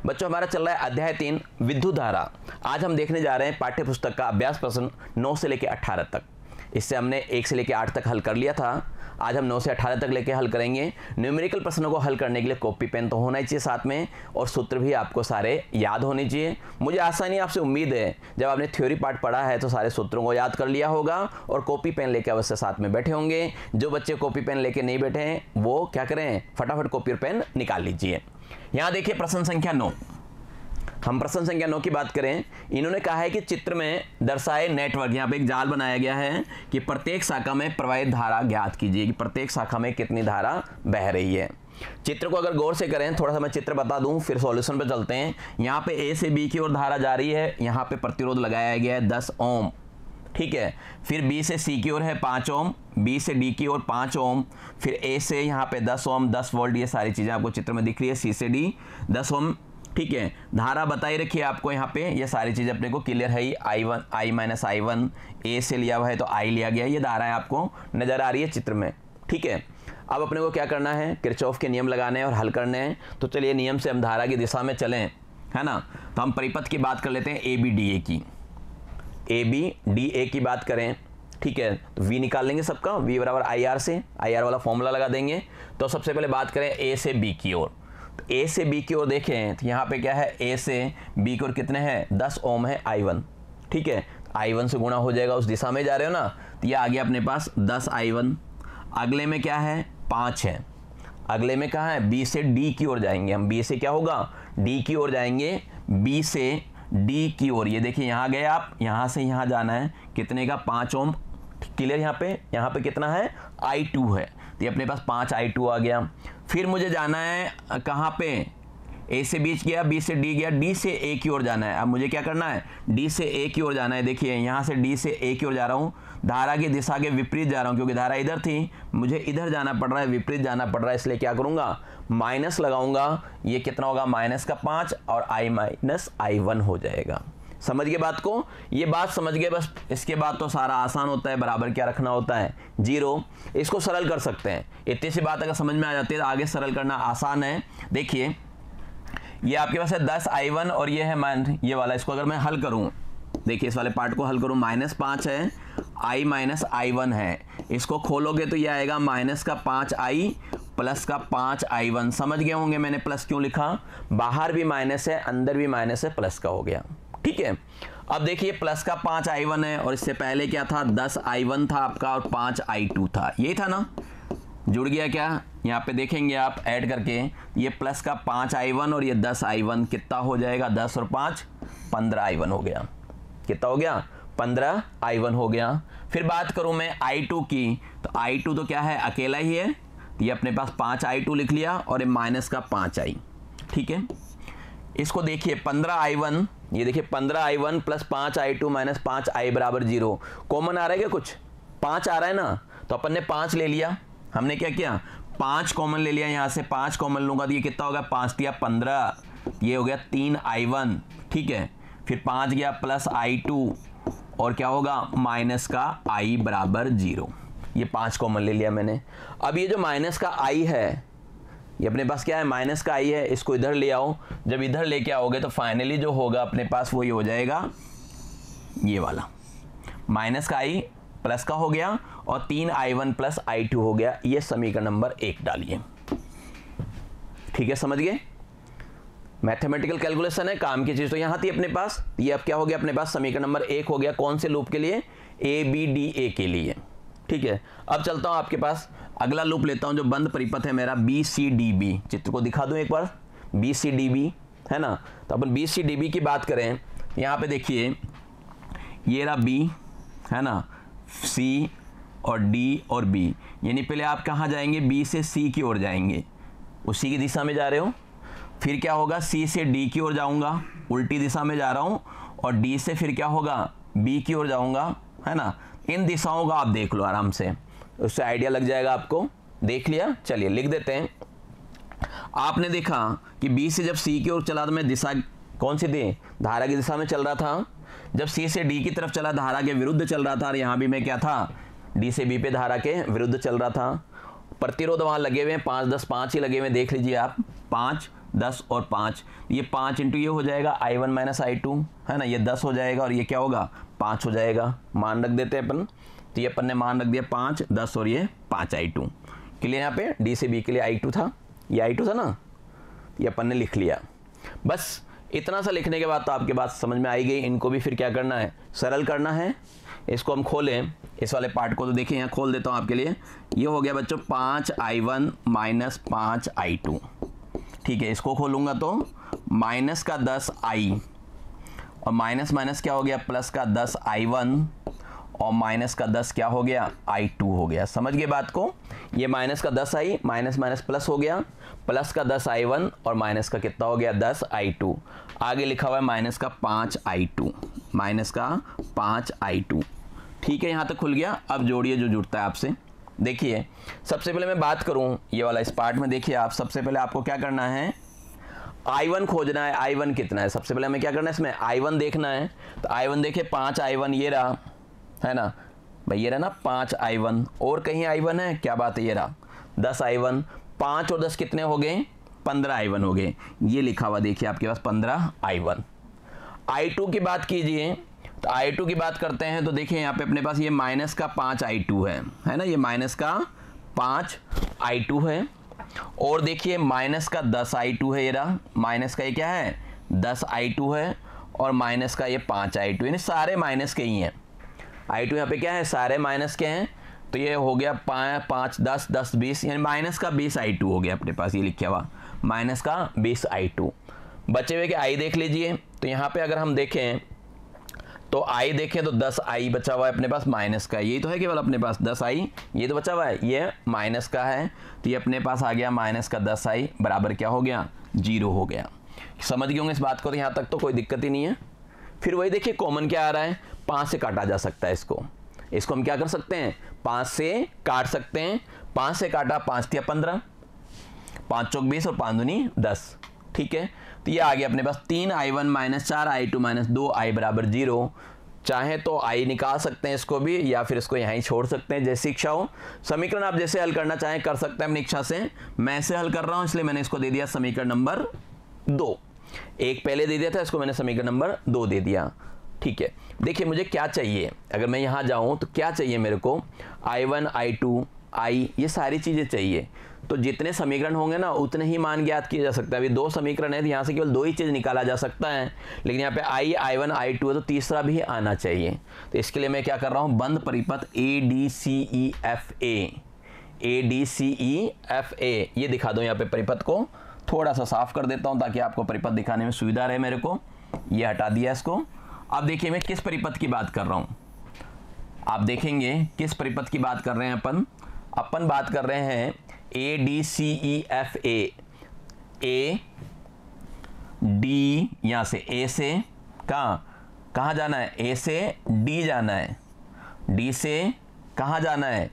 बच्चों हमारा चल रहा है अध्याय 3 विद्युत धारा। आज हम देखने जा रहे हैं पाठ्य पुस्तक का अभ्यास प्रश्न 9 से लेकर 18 तक। इससे हमने 1 से लेकर 8 तक हल कर लिया था। आज हम 9 से 18 तक लेके हल करेंगे। न्यूमेरिकल प्रश्नों को हल करने के लिए कॉपी पेन तो होना ही चाहिए साथ में, और सूत्र भी आपको सारे याद होने चाहिए। मुझे आशा नहीं, आपसे उम्मीद है जब आपने थ्योरी पार्ट पढ़ा है तो सारे सूत्रों को याद कर लिया होगा और कॉपी पेन लेके अवश्य साथ में बैठे होंगे। जो बच्चे कॉपी पेन लेके नहीं बैठे हैं वो क्या करें, फटाफट कॉपी और पेन निकाल लीजिए। यहाँ देखिए प्रश्न संख्या 9। हम प्रश्न संख्या 9 की बात करें। इन्होंने कहा है कि चित्र में दर्शाए नेटवर्क, यहाँ पे एक जाल बनाया गया है कि प्रत्येक शाखा में प्रवाहित धारा ज्ञात कीजिए कि प्रत्येक शाखा में कितनी धारा बह रही है। चित्र को अगर गौर से करें, थोड़ा सा मैं चित्र बता दूं फिर सॉल्यूशन पे चलते हैं। यहाँ पे ए से बी की ओर धारा जा रही है, यहाँ पे प्रतिरोध लगाया गया है 10 ओम, ठीक है। फिर बी से सी की ओर है 5 ओम, बी से डी की ओर 5 ओम, फिर ए से यहाँ पे 10 ओम, 10 वोल्ट, ये सारी चीजें आपको चित्र में दिख रही है। सी से डी 10 ओम, ठीक है। धारा बताई रखी है आपको यहाँ पे, ये सारी चीजें अपने को क्लियर है। I1 I माइनस I1, ए से लिया हुआ है तो I लिया गया, ये धारा है आपको नजर आ रही है चित्र में, ठीक है। अब अपने को क्या करना है, किरचॉफ के नियम लगाने हैं और हल करने हैं। तो चलिए नियम से हम धारा की दिशा में चलें, है ना। तो हम परिपथ की बात कर लेते हैं, ABDA की। ABDA की बात करें, ठीक है, तो V निकाल लेंगे सबका, V बराबर IR से, IR वाला फॉर्मूला लगा देंगे। तो सबसे पहले बात करें A से B की ओर। तो ए से बी की ओर देखें तो यहाँ पे क्या है, ए से बी की ओर कितने हैं, 10 ओम है I1, ठीक है। I1 से गुणा हो जाएगा, उस दिशा में जा रहे हो ना, तो ये आ गया अपने पास 10 I1। अगले में क्या है, 5 है। अगले में कहाँ है, बी से डी की ओर जाएंगे हम, बी से क्या होगा, डी की ओर जाएंगे, बी से डी की ओर। ये देखिए यहाँ गए आप, यहाँ से यहाँ जाना है, कितने का, 5 ओम, क्लियर। यहाँ पे कितना है, I2 है, तो ये अपने पास 5 I2 आ गया। फिर मुझे जाना है कहाँ पे, ए से बीच गया, बी से डी गया, डी से ए की ओर जाना है। अब मुझे क्या करना है, डी से ए की ओर जाना है। देखिए यहाँ से डी से ए की ओर जा रहा हूँ, धारा की दिशा के विपरीत जा रहा हूँ, क्योंकि धारा इधर थी, मुझे इधर जाना पड़ रहा है, विपरीत जाना पड़ रहा है, इसलिए क्या करूँगा, माइनस लगाऊंगा। ये कितना होगा, -5 और I माइनस I1 हो जाएगा। समझ गए बात को, ये बात समझ गए, बस इसके बाद तो सारा आसान होता है। बराबर क्या रखना होता है, 0। इसको सरल कर सकते हैं, इतनी सी बात अगर समझ में आ जाती है तो आगे सरल करना आसान है। देखिए ये आपके पास है 10 I1 और ये है ये वाला, इसको अगर मैं हल करूं, देखिए इस वाले पार्ट को हल करूं, -5 है, I माइनस I1 है। इसको खोलोगे तो ये आएगा -5I प्लस का 5I1। समझ गए होंगे मैंने प्लस क्यों लिखा, बाहर भी माइनस है, अंदर भी माइनस है, प्लस का हो गया, ठीक है। अब देखिए प्लस का 5I1 है और इससे पहले क्या था, 10 I1 था आपका और 5 I2 था, यही था ना, जुड़ गया क्या। यहाँ पे देखेंगे आप ऐड करके, ये प्लस का 5 I1 और ये 10 I1 कितना हो जाएगा, 10 और 5 15 I1 हो गया। कितना हो गया, 15 I1 हो गया। फिर बात करूं मैं I2 की, तो I2 तो क्या है, अकेला ही है, ये अपने पास 5 I2 लिख लिया और ये माइनस का 5I, ठीक है। इसको देखिए 15 I1, ये देखिए 15 I1 plus 5 I2 minus 5I बराबर 0। कॉमन आ रहा है क्या, कुछ 5 आ रहा है ना, तो अपन ने 5 ले लिया। हमने क्या किया, 5 कॉमन ले लिया, यहाँ से 5 कॉमन लूंगा तो ये कितना होगा, 5 दिया 15, ये हो गया 3 I1, ठीक है। फिर 5 गया प्लस I2 और क्या होगा, माइनस का I बराबर 0। ये 5 कॉमन ले लिया मैंने। अब ये जो माइनस का I है, ये अपने पास क्या है, माइनस का I है, इसको इधर ले आओ। जब इधर लेके आओगे तो फाइनली जो होगा अपने पास वो ये हो जाएगा, ये वाला माइनस का I प्लस का हो गया और 3 I1 प्लस I2 हो गया। ये समीकरण नंबर 1 डालिए, ठीक है, समझ गए। मैथमेटिकल कैलकुलेशन है, काम की चीज तो यहां थी अपने पास। ये अब क्या हो गया, अपने पास समीकरण नंबर 1 हो गया। कौन से लूप के लिए, ABDA के लिए, ठीक है। अब चलता हूं आपके पास, अगला लूप लेता हूं जो बंद परिपथ है मेरा, BCDB। चित्र को दिखा दूं एक बार, BCDB है ना। तो अपन BCDB की बात करें, यहां पे देखिए ये रहा B है ना, C और D और B, यानी पहले आप कहां जाएंगे, B से C की ओर जाएंगे, उसी की दिशा में जा रहे हो। फिर क्या होगा, C से D की ओर जाऊंगा, उल्टी दिशा में जा रहा हूं, और D से फिर क्या होगा, B की ओर जाऊंगा, है ना। इन दिशाओं का आप देख लो आराम से, उससे आइडिया लग जाएगा आपको। देख लिया, चलिए लिख देते हैं। आपने देखा कि B से जब C की ओर चला तो मैं दिशा कौन सी थी, धारा की दिशा में चल रहा था। जब C से D की तरफ चला धारा के विरुद्ध चल रहा था, और यहाँ भी मैं क्या था, D से B पे धारा के विरुद्ध चल रहा था। प्रतिरोध वहां लगे हुए हैं 5 10 5 ही लगे हुए, देख लीजिए आप, 5 10 और 5, ये 5 इंटू ये हो जाएगा I1 माइनस I2 है ना, ये 10 हो जाएगा और ये क्या होगा 5 हो जाएगा। मान रख देते हैं अपन, तो ये अपन ने मान रख दिया 5, 10 और ये 5 I2। क्लियर, यहाँ पे डी से बी के लिए I2 था, ये I2 था ना, ये अपन ने लिख लिया। बस इतना सा लिखने के बाद तो आपकी बात समझ में आई गई। इनको भी फिर क्या करना है, सरल करना है। इसको हम खोलें, इस वाले पार्ट को तो देखिए यहाँ खोल देता हूँ आपके लिए। ये हो गया बच्चों 5I1 माइनस 5I2, ठीक है। इसको खोलूँगा तो माइनस का 10I और माइनस माइनस क्या हो गया, प्लस का 10I1 और माइनस का 10 क्या हो गया, I2 हो गया। समझ गए बात को। ये माइनस का 10I माइनस माइनस प्लस हो गया, प्लस का 10I1 और माइनस का कितना हो गया 10I2। आगे लिखा हुआ है माइनस का 5I2, माइनस का 5I2, ठीक है। यहाँ तक खुल गया। अब जोड़िए जो जुड़ता है आपसे। देखिए सबसे पहले मैं बात करूँ ये वाला इस पार्ट में, देखिए आप सबसे पहले आपको क्या करना है, I1 खोजना है। I1 कितना है, सबसे पहले हमें क्या करना है, इसमें I1 देखना है। तो I1 देखिए 5I1 ये रहा है ना भाई, ये रहा ना 5I1, और कहीं I1 है, क्या बात है, ये रहा 10I1। 5 और 10 कितने हो गए, 15I1 हो गए। ये लिखा हुआ देखिए आपके पास 15I1। I2 की बात कीजिए, तो I2 की बात करते हैं तो देखिए यहाँ पे अपने पास ये माइनस का 5I2 है ना, ये माइनस का 5I2 है। और देखिए माइनस का 10I2 है, ये रहा माइनस का ये क्या है 10I2 है, और माइनस का ये 5I2, यानी सारे माइनस के ही हैं। I2 यहाँ पे क्या है, सारे माइनस के हैं। तो ये हो गया 5, 10, 10, 20, यानी माइनस का 20I2 हो गया अपने पास, ये लिखा हुआ माइनस का 20I2। बचे हुए के I देख लीजिए। तो यहाँ पे अगर हम देखें तो I देखें तो 10I बचा हुआ है अपने पास माइनस का, यही तो है केवल अपने पास 10I, ये तो बचा हुआ है, ये माइनस का है। तो ये अपने पास आ गया माइनस का 10I बराबर क्या हो गया, 0 हो गया। समझ गए होंगे इस बात को, तो यहाँ तक तो कोई दिक्कत ही नहीं है। फिर वही देखिए कॉमन क्या आ रहा है, 5 से काटा जा सकता है इसको हम क्या कर सकते हैं, 5 से काट सकते हैं। 5 से काटा, 5 तिया 15, 5 चौक 20 और 5 दूनी 10, ठीक है। तो ये आ गया अपने पास 3I1 minus 4I2 minus 2I बराबर 0। चाहे तो I निकाल सकते हैं इसको भी, या फिर इसको यहाँ ही छोड़ सकते हैं, जैसी इच्छा हो। समीकरण आप जैसे हल करना चाहें कर सकते हैं अपनी इच्छा से। मैं ऐसे हल कर रहा हूँ, इसलिए मैंने इसको दे दिया समीकरण नंबर 2। एक पहले दे दिया था, इसको मैंने समीकरण नंबर 2 दे दिया, ठीक है। देखिए मुझे क्या चाहिए, अगर मैं यहाँ जाऊँ तो क्या चाहिए मेरे को, I1, I2, I, ये सारी चीज़ें चाहिए। तो जितने समीकरण होंगे ना उतने ही मान ज्ञात किया जा सकता है। अभी 2 समीकरण है तो यहाँ से केवल 2 ही चीज़ निकाला जा सकता है, लेकिन यहाँ पे I1, I2 है तो तीसरा भी आना चाहिए। तो इसके लिए मैं क्या कर रहा हूँ, बंद परिपथ ADCEFA ये दिखा दो यहाँ पे परिपथ को। थोड़ा सा साफ कर देता हूँ ताकि आपको परिपथ दिखाने में सुविधा रहे मेरे को। ये हटा दिया इसको। अब देखिए मैं किस परिपथ की बात कर रहा हूँ, आप देखेंगे किस परिपथ की बात कर रहे हैं अपन बात कर रहे हैं ADCEFA। A D, यहाँ से A से कहाँ जाना है, A से D जाना है, D से कहाँ जाना है,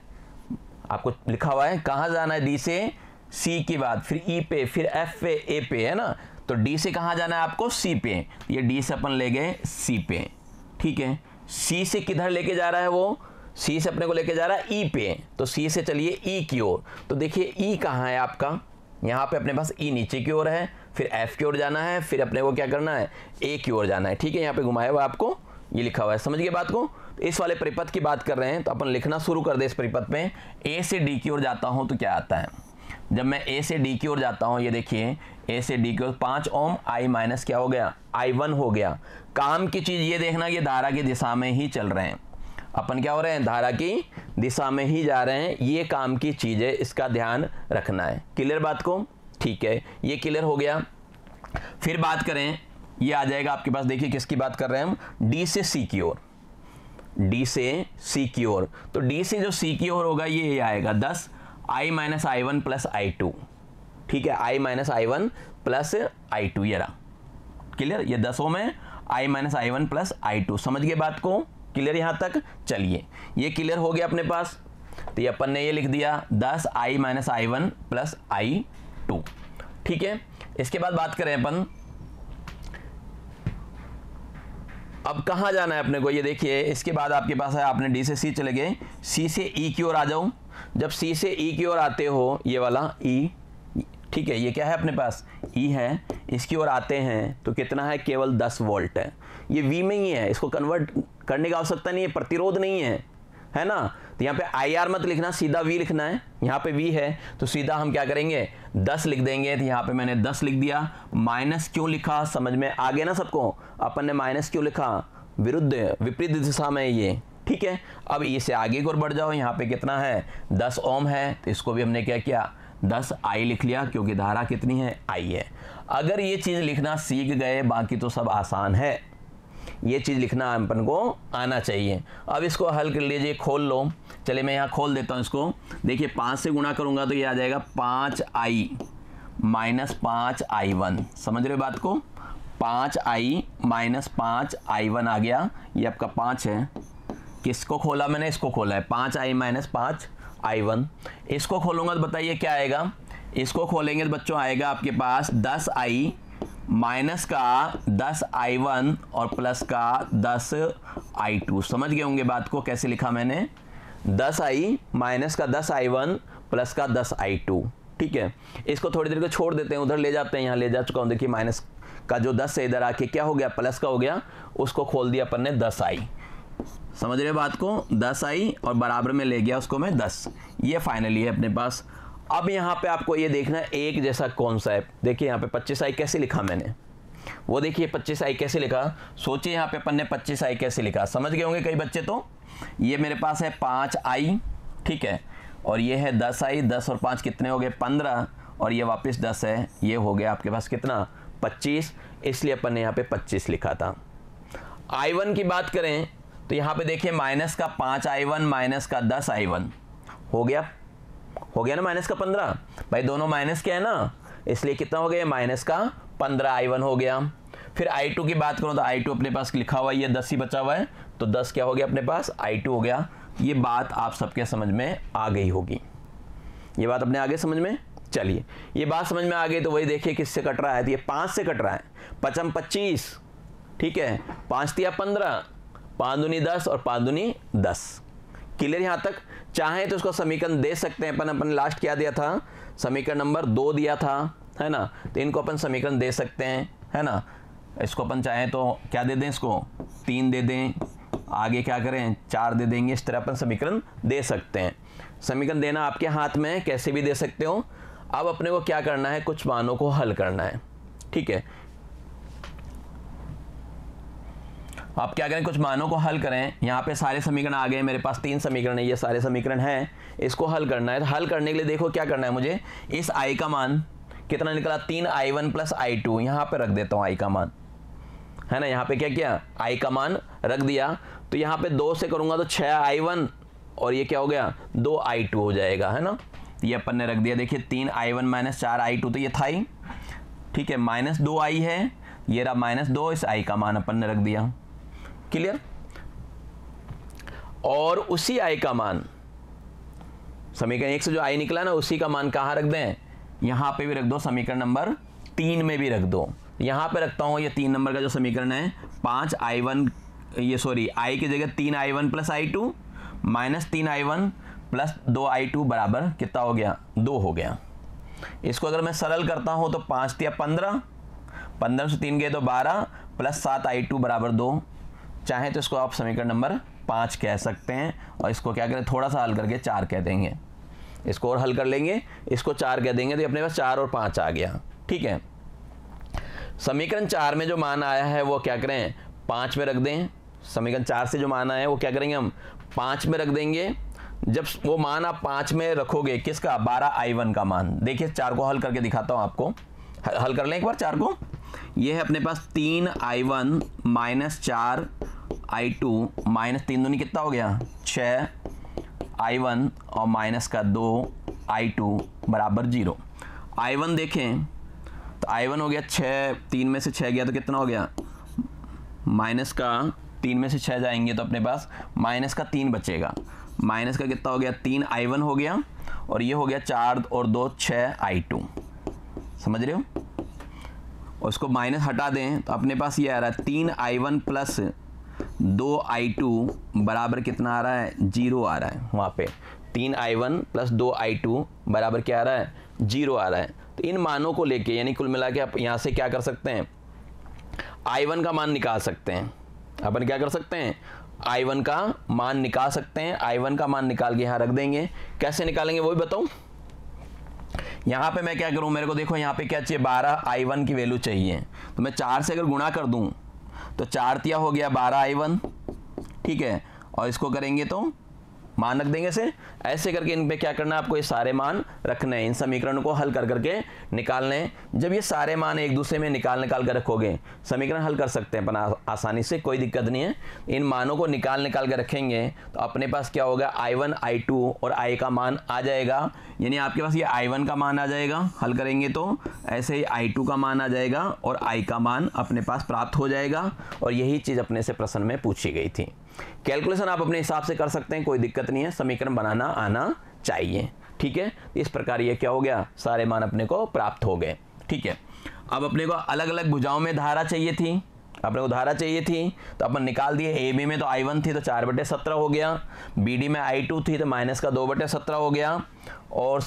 आपको लिखा हुआ है कहाँ जाना है, D से C की बात, फिर E पे, फिर F पे, A पे, है ना। तो D से कहाँ जाना है आपको, C पे। ये D से अपन ले गए C पे, ठीक है। C से किधर लेके जा रहा है वो, C से अपने को लेके जा रहा है E पे। तो C से चलिए E की ओर। तो देखिए E कहाँ है आपका, यहाँ पे अपने पास E नीचे की ओर है, फिर F की ओर जाना है, फिर अपने को क्या करना है, A की ओर जाना है, ठीक है। यहाँ पे घुमाया हुआ आपको ये लिखा हुआ है, समझ गए बात को। तो इस वाले परिपथ की बात कर रहे हैं तो अपन लिखना शुरू कर दे। इस परिपथ में A से D की ओर जाता हूँ तो क्या आता है, जब मैं A से D की ओर जाता हूँ, ये देखिए A से D की ओर 5 ओम I माइनस क्या हो गया, I1 हो गया। काम की चीज़ ये देखना कि धारा की दिशा में ही चल रहे हैं अपन, क्या हो रहे हैं, धारा की दिशा में ही जा रहे हैं, ये काम की चीज़ है, इसका ध्यान रखना है। क्लियर बात को, ठीक है, ये क्लियर हो गया। फिर बात करें, ये आ जाएगा आपके पास, देखिए किसकी बात कर रहे हैं हम, D से C की ओर, D से C की ओर। तो D से जो C की ओर होगा ये आएगा 10 I minus I1 plus I2, ठीक है, I minus I1 plus I2, ये रहा क्लियर। ये 10 में I minus I1 plus I2, समझ गए बात को, क्लियर यहाँ तक। चलिए ये क्लियर हो गया अपने पास। तो ये अपन ने ये लिख दिया 10 I minus I1 plus I2, ठीक है। इसके बाद बात करें अपन, अब कहाँ जाना है अपने को, ये देखिए इसके बाद आपके पास है, आपने D से C चले गए, C से E की ओर आ जाओ। जब C से E की ओर आते हो, ये वाला E, ठीक है, ये क्या है अपने पास E है, इसकी ओर आते हैं तो कितना है, केवल 10 वोल्ट है, ये V में ही है, इसको कन्वर्ट करने की आवश्यकता नहीं है, प्रतिरोध नहीं है ना। तो यहाँ पे IR मत लिखना, सीधा V लिखना है, यहाँ पे V है तो सीधा हम क्या करेंगे 10 लिख देंगे। तो यहाँ पे मैंने 10 लिख दिया। माइनस क्यों लिखा, समझ में आ गया ना सबको, अपन ने माइनस क्यों लिखा, विपरीत दिशा में ये, ठीक है। अब इससे आगे की ओर बढ़ जाओ, यहाँ पे कितना है 10 ओम है, तो इसको भी हमने क्या किया 10 I लिख लिया, क्योंकि धारा कितनी है I है। अगर ये चीज़ लिखना सीख गए, बाकी तो सब आसान है, ये चीज़ लिखना अपन को आना चाहिए। अब इसको हल कर लीजिए, खोल लो, चलिए मैं यहाँ खोल देता हूँ इसको। देखिए 5 से गुणा करूँगा तो ये आ जाएगा 5I माइनस 5I1, समझ रहे हो बात को, 5I माइनस 5I1 आ गया, ये आपका 5 है। किसको खोला मैंने, इसको खोला है, 5I माइनस 5I1। इसको खोलूंगा तो बताइए क्या आएगा, इसको खोलेंगे तो बच्चों आएगा आपके पास 10I माइनस का 10I1 और प्लस का 10I2। समझ गए होंगे बात को, कैसे लिखा मैंने, 10I माइनस का 10I1 प्लस का 10I2, ठीक है। इसको थोड़ी देर को छोड़ देते हैं, उधर ले जाते हैं, यहाँ ले जा चुका हूँ। देखिए माइनस का जो 10 है इधर आके क्या हो गया, प्लस का हो गया, उसको खोल दिया अपन ने 10I, समझ रहे बात को, 10I और बराबर में ले गया उसको मैं 10, ये फाइनली है अपने पास। अब यहाँ पे आपको ये देखना है एक जैसा कौन सा है। देखिए यहाँ पे 25I कैसे लिखा मैंने, वो देखिए 25I कैसे लिखा, सोचिए यहाँ पे अपन ने 25I कैसे लिखा, समझ गए होंगे कई बच्चे। तो ये मेरे पास है 5I, ठीक है, और ये है 10I, 10 और 5 कितने हो गए 15, और ये वापस 10 है, ये हो गया आपके पास कितना 25, इसलिए अपन ने यहाँ पे 25 लिखा था। I1 की बात करें तो यहाँ पे देखिए माइनस का 5I1 माइनस का 10I1 हो गया ना, माइनस का 15, भाई दोनों माइनस के है ना, इसलिए कितना हो गया माइनस का 15I1 हो गया। फिर I2 की बात करूँ तो I2 अपने पास लिखा हुआ है, ये 10 ही बचा हुआ है, तो 10 क्या हो गया अपने पास I2 हो गया। ये बात आप सबके समझ में आ गई होगी, ये बात अपने आगे समझ में, चलिए ये बात समझ में आ गई। तो वही देखिए किससे कट रहा है, तो ये 5 से कट रहा है, 5 25, ठीक है, 5 तिया 15, 5 दूनी 10 और 5 दूनी 10, क्लियर यहाँ तक। चाहे तो उसको समीकरण दे सकते हैं, अपन लास्ट क्या दिया था, समीकरण नंबर 2 दिया था, है ना, तो इनको अपन समीकरण दे सकते हैं, है ना। इसको अपन चाहें तो क्या दे दें, इसको 3 दे दें, आगे क्या करें 4 दे देंगे, इस तरह अपन समीकरण दे सकते हैं। समीकरण देना आपके हाथ में है, कैसे भी दे सकते हो। अब अपने को क्या करना है, कुछ मानों को हल करना है, ठीक है। आप क्या करें, कुछ मानों को हल करें। यहाँ पे सारे समीकरण आ गए, मेरे पास 3 समीकरण है, ये सारे समीकरण हैं, इसको हल करना है। तो हल करने के लिए देखो क्या करना है मुझे, इस I का मान कितना निकला 3I1 प्लस I2, यहाँ पे रख देता हूँ I का मान, है ना। यहाँ पे क्या किया I का मान रख दिया, तो यहाँ पे 2 से करूँगा तो 6I1 और ये क्या हो गया 2I2 हो जाएगा, है ना। ये अपन ने रख दिया, देखिए 3I1 माइनस 4I2 तो ये था ही, ठीक है, माइनस 2I है, ये रहा माइनस 2, इस I का मान अपन ने रख दिया, क्लियर। और उसी I का मान, समीकरण 1 से जो I निकला ना, उसी का मान कहाँ रख दें, यहाँ पे भी रख दो, समीकरण नंबर 3 में भी रख दो। यहाँ पे रखता हूँ, ये 3 नंबर का जो समीकरण है 5I1, ये सॉरी I की जगह 3I1 plus I2 minus 3I1 plus 2I2 बराबर कितना हो गया 2 हो गया। इसको अगर मैं सरल करता हूँ तो 5 या 15, 15 से 3 गए तो 12 प्लस 7I2 बराबर 2। चाहे तो इसको आप समीकरण नंबर 5 कह सकते हैं, और इसको क्या करें थोड़ा सा हल करके 4 कह देंगे, इसको और हल कर लेंगे, इसको 4 कह देंगे, तो अपने पास 4 और 5 आ गया, ठीक है। समीकरण 4 में जो मान आया है वो क्या करें 5 में रख दें, समीकरण 4 से जो मान आया है वो क्या करेंगे हम 5 में रख देंगे। जब वो मान आप 5 में रखोगे, किसका 12I1 का मान, देखिए 4 को हल करके दिखाता हूँ आपको, हल कर लें एक बार 4 को। ये है अपने पास 3I1 माइनस 4I2 माइनस 3 दूनी कितना हो गया 6I1 और माइनस का 2I2 बराबर 0। I1 देखें तो I1 हो गया 6, 3 में से 6 गया तो कितना हो गया, माइनस का 3 में से 6 जाएंगे तो अपने पास माइनस का 3 बचेगा, माइनस का कितना हो गया 3I1 हो गया, और ये हो गया 4 और 2 6I2, समझ रहे हो। और इसको माइनस हटा दें तो अपने पास ये आ रहा है 3I1 प्लस 2I2 बराबर कितना आ रहा है 0 आ रहा है, वहाँ पे 3I1 प्लस 2I2 बराबर क्या आ रहा है 0 आ रहा है। तो इन मानों को लेके यानी कुल मिला के आप यहाँ से क्या कर सकते हैं, I1 का मान निकाल सकते हैं। अपन क्या कर सकते हैं, I1 का मान निकाल सकते हैं। I1 का मान निकाल के यहाँ रख देंगे। कैसे निकालेंगे वो भी बताऊँ। यहाँ पे मैं क्या करूँ, मेरे को देखो यहाँ पे क्या चाहिए, 12 I1 की वैल्यू चाहिए। तो मैं 4 से अगर गुणा कर दूँ तो 4 तिया हो गया 12 I1, ठीक है। और इसको करेंगे तो मान रख देंगे ऐसे करके इन पे क्या करना है आपको, ये सारे मान रखने हैं। इन समीकरणों को हल कर करके निकालने हैं। जब ये सारे मान एक दूसरे में निकाल कर रखोगे, समीकरण हल कर सकते हैं अपन आसानी से, कोई दिक्कत नहीं है। इन मानों को निकाल के रखेंगे तो अपने पास क्या होगा, I1 I2 और I का मान आ जाएगा। यानी आपके पास ये I1 का मान आ जाएगा, हल करेंगे तो ऐसे ही I2 का मान आ जाएगा और I का मान अपने पास प्राप्त हो जाएगा। और यही चीज़ अपने से प्रश्न में पूछी गई थी। कैलकुलेशन आप अपने हिसाब से कर सकते हैं, कोई दिक्कत नहीं है, समीकरण बनाना आना चाहिए, ठीक है। इस प्रकार ये क्या हो गया, सारे मान अपने को प्राप्त हो गए, ठीक है। अब अपने को अलग अलग भुजाओं में धारा चाहिए थी, अपने को धारा चाहिए थी तो अपन निकाल दिए। ए बी में तो I1 थी तो 4/17 हो गया, बी डी में I2 थी तो माइनस का 2/17 हो गया, और